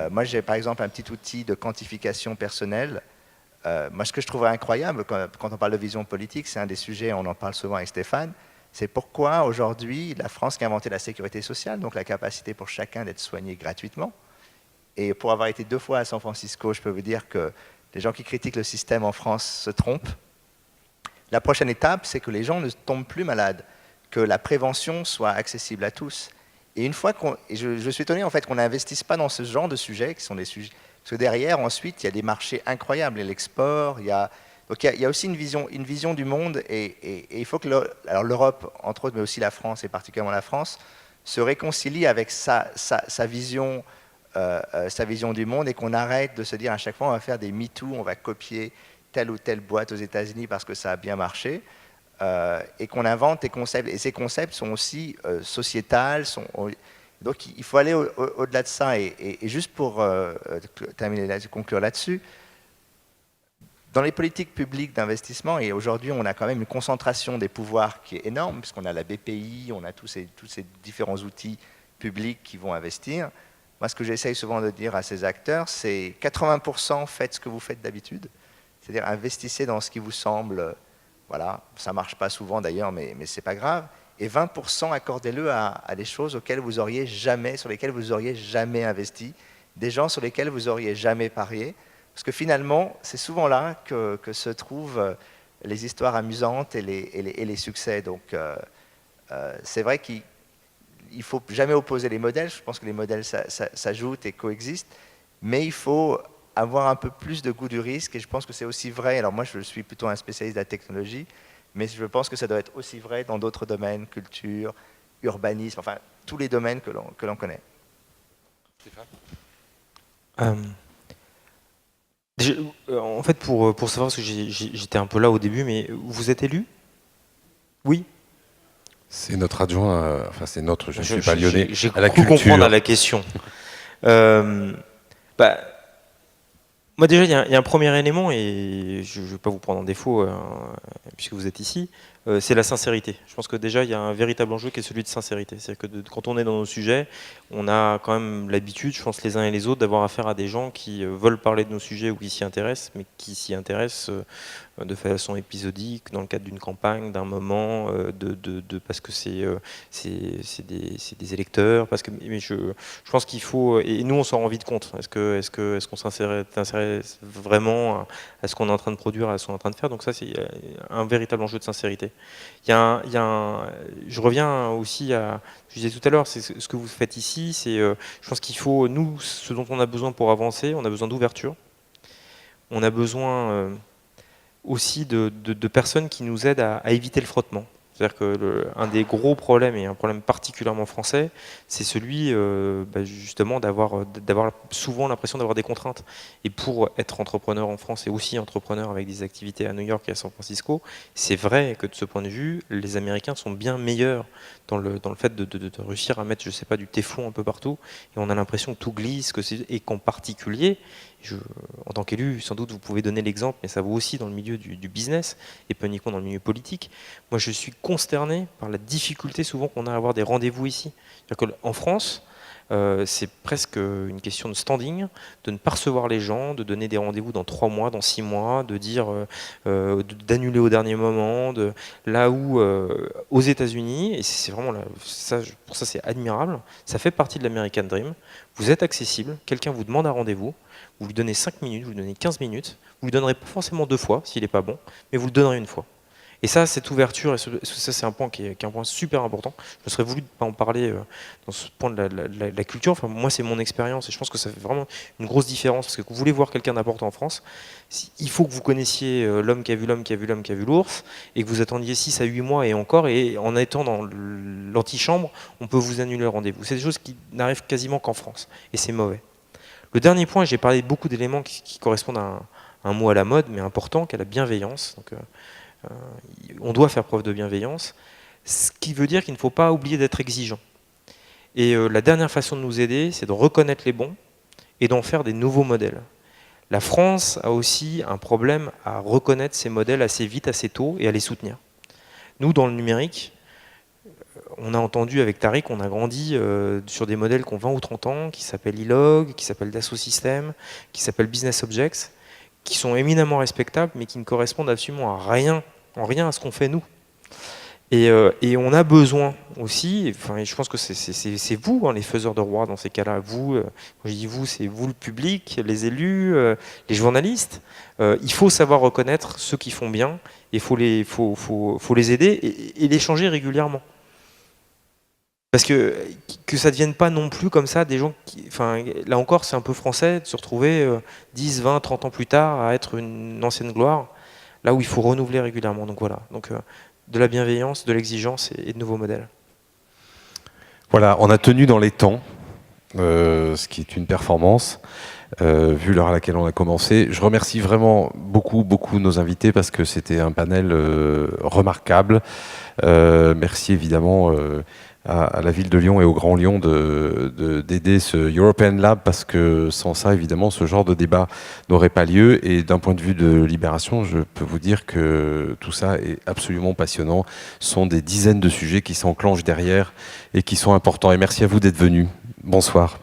Moi, j'ai par exemple un petit outil de quantification personnelle. Moi, ce que je trouverais incroyable quand on parle de vision politique, c'est un des sujets, on en parle souvent avec Stéphane, c'est pourquoi aujourd'hui, la France qui a inventé la sécurité sociale, donc la capacité pour chacun d'être soigné gratuitement, et pour avoir été 2 fois à San Francisco, je peux vous dire que les gens qui critiquent le système en France se trompent. La prochaine étape, c'est que les gens ne tombent plus malades, que la prévention soit accessible à tous. Et une fois je suis étonné en fait qu'on n'investisse pas dans ce genre de sujets, qui sont des sujets, parce que derrière, ensuite, il y a des marchés incroyables, et l'export, donc il y a aussi une vision du monde, et il faut que l'Europe, entre autres, mais aussi la France, et particulièrement la France, se réconcilie avec sa vision du monde, et qu'on arrête de se dire à chaque fois on va faire des MeToo, on va copier telle ou telle boîte aux États-Unis parce que ça a bien marché, et qu'on invente des concepts. Et ces concepts sont aussi sociétals. Donc il faut aller au-delà de ça. Et juste pour conclure là-dessus, dans les politiques publiques d'investissement, et aujourd'hui on a quand même une concentration des pouvoirs qui est énorme, puisqu'on a la BPI, on a tous ces différents outils publics qui vont investir. Moi, ce que j'essaye souvent de dire à ces acteurs, c'est 80% faites ce que vous faites d'habitude, c'est-à-dire investissez dans ce qui vous semble, voilà, ça ne marche pas souvent d'ailleurs, mais ce n'est pas grave, et 20% accordez-le à des choses sur lesquelles vous auriez jamais investi, des gens sur lesquels vous auriez jamais parié, parce que finalement, c'est souvent là que se trouvent les histoires amusantes et les succès. Donc, c'est vrai qu'il ne faut jamais opposer les modèles. Je pense que les modèles s'ajoutent et coexistent, mais il faut avoir un peu plus de goût du risque, et je pense que c'est aussi vrai. Alors moi, je suis plutôt un spécialiste de la technologie, mais je pense que ça doit être aussi vrai dans d'autres domaines, culture, urbanisme, enfin, tous les domaines que l'on connaît. En fait, pour savoir, parce que j'étais un peu là au début, mais vous êtes élu? Oui. C'est notre adjoint, enfin c'est notre, je ne suis pas lyonnais, à la culture. J'ai cru comprendre à la question. Moi déjà, il y a un premier élément, et je ne vais pas vous prendre en défaut, puisque vous êtes ici, c'est la sincérité. Je pense que déjà, il y a un véritable enjeu qui est celui de sincérité. C'est-à-dire que quand on est dans nos sujets, on a quand même l'habitude, je pense les uns et les autres, d'avoir affaire à des gens qui veulent parler de nos sujets ou qui s'y intéressent, mais qui s'y intéressent de façon épisodique, dans le cadre d'une campagne, d'un moment, parce que c'est des électeurs, parce que mais je pense qu'il faut, et nous on s'en rend vite compte, est-ce qu'on s'intéresse vraiment à ce qu'on est en train de produire, à ce qu'on est en train de faire, donc ça c'est un véritable enjeu de sincérité. Je reviens aussi à, je disais tout à l'heure, c'est ce que vous faites ici, je pense qu'il faut, nous, ce dont on a besoin pour avancer, on a besoin d'ouverture, on a besoin aussi de personnes qui nous aident à éviter le frottement. C'est-à-dire qu'un des gros problèmes, et un problème particulièrement français, c'est celui justement d'avoir souvent l'impression d'avoir des contraintes. Et pour être entrepreneur en France et aussi entrepreneur avec des activités à New York et à San Francisco, c'est vrai que de ce point de vue, les Américains sont bien meilleurs dans le fait de réussir à mettre, je sais pas, du téflon un peu partout. Et on a l'impression que tout glisse, et qu'en particulier, en tant qu'élu, sans doute vous pouvez donner l'exemple, mais ça vaut aussi dans le milieu du business et pas uniquement dans le milieu politique. Moi, je suis consterné par la difficulté souvent qu'on a à avoir des rendez-vous ici. C'est-à-dire qu'en France, c'est presque une question de standing, de ne pas recevoir les gens, de donner des rendez-vous dans 3 mois, dans 6 mois, de dire d'annuler au dernier moment, là où aux États-Unis, et c'est vraiment pour ça c'est admirable, ça fait partie de l'American Dream. Vous êtes accessible, quelqu'un vous demande un rendez-vous, vous lui donnez 5 minutes, vous lui donnez 15 minutes, vous lui donnerez pas forcément 2 fois s'il n'est pas bon, mais vous le donnerez 1 fois. Et ça, cette ouverture, et ça c'est un point qui est un point super important. Je me serais voulu pas en parler dans ce point de la culture. Enfin, moi, c'est mon expérience et je pense que ça fait vraiment une grosse différence. Parce que vous voulez voir quelqu'un d'important en France, il faut que vous connaissiez l'homme qui a vu l'homme, qui a vu l'homme, qui a vu l'ours, et que vous attendiez 6 à 8 mois et encore. Et en étant dans l'antichambre, on peut vous annuler le rendez-vous. C'est des choses qui n'arrivent quasiment qu'en France. Et c'est mauvais. Le dernier point, j'ai parlé de beaucoup d'éléments qui correspondent à un mot à la mode, mais important, qui est la bienveillance. Donc, on doit faire preuve de bienveillance, ce qui veut dire qu'il ne faut pas oublier d'être exigeant. Et la dernière façon de nous aider, c'est de reconnaître les bons et d'en faire des nouveaux modèles. La France a aussi un problème à reconnaître ces modèles assez vite, assez tôt, et à les soutenir. Nous, dans le numérique, on a entendu avec Tariq, on a grandi sur des modèles qui ont 20 ou 30 ans, qui s'appellent E-Log, qui s'appellent Dassault Systèmes, qui s'appellent Business Objects, qui sont éminemment respectables, mais qui ne correspondent absolument à rien, en rien à ce qu'on fait nous. Et on a besoin aussi, enfin, je pense que c'est vous, les faiseurs de roi dans ces cas-là. Vous, quand je dis vous, c'est vous le public, les élus, les journalistes. Il faut savoir reconnaître ceux qui font bien, et il faut les aider et les changer régulièrement. Parce que ça ne devienne pas non plus comme ça des gens qui... Enfin, là encore, c'est un peu français de se retrouver 10, 20, 30 ans plus tard à être une ancienne gloire, là où il faut renouveler régulièrement. Donc voilà, de la bienveillance, de l'exigence et de nouveaux modèles. Voilà, on a tenu dans les temps, ce qui est une performance, vu l'heure à laquelle on a commencé. Je remercie vraiment beaucoup nos invités parce que c'était un panel remarquable. Merci évidemment à la ville de Lyon et au Grand Lyon d'aider ce European Lab parce que sans ça, évidemment, ce genre de débat n'aurait pas lieu. Et d'un point de vue de Libération, je peux vous dire que tout ça est absolument passionnant. Ce sont des dizaines de sujets qui s'enclenchent derrière et qui sont importants. Et merci à vous d'être venus. Bonsoir.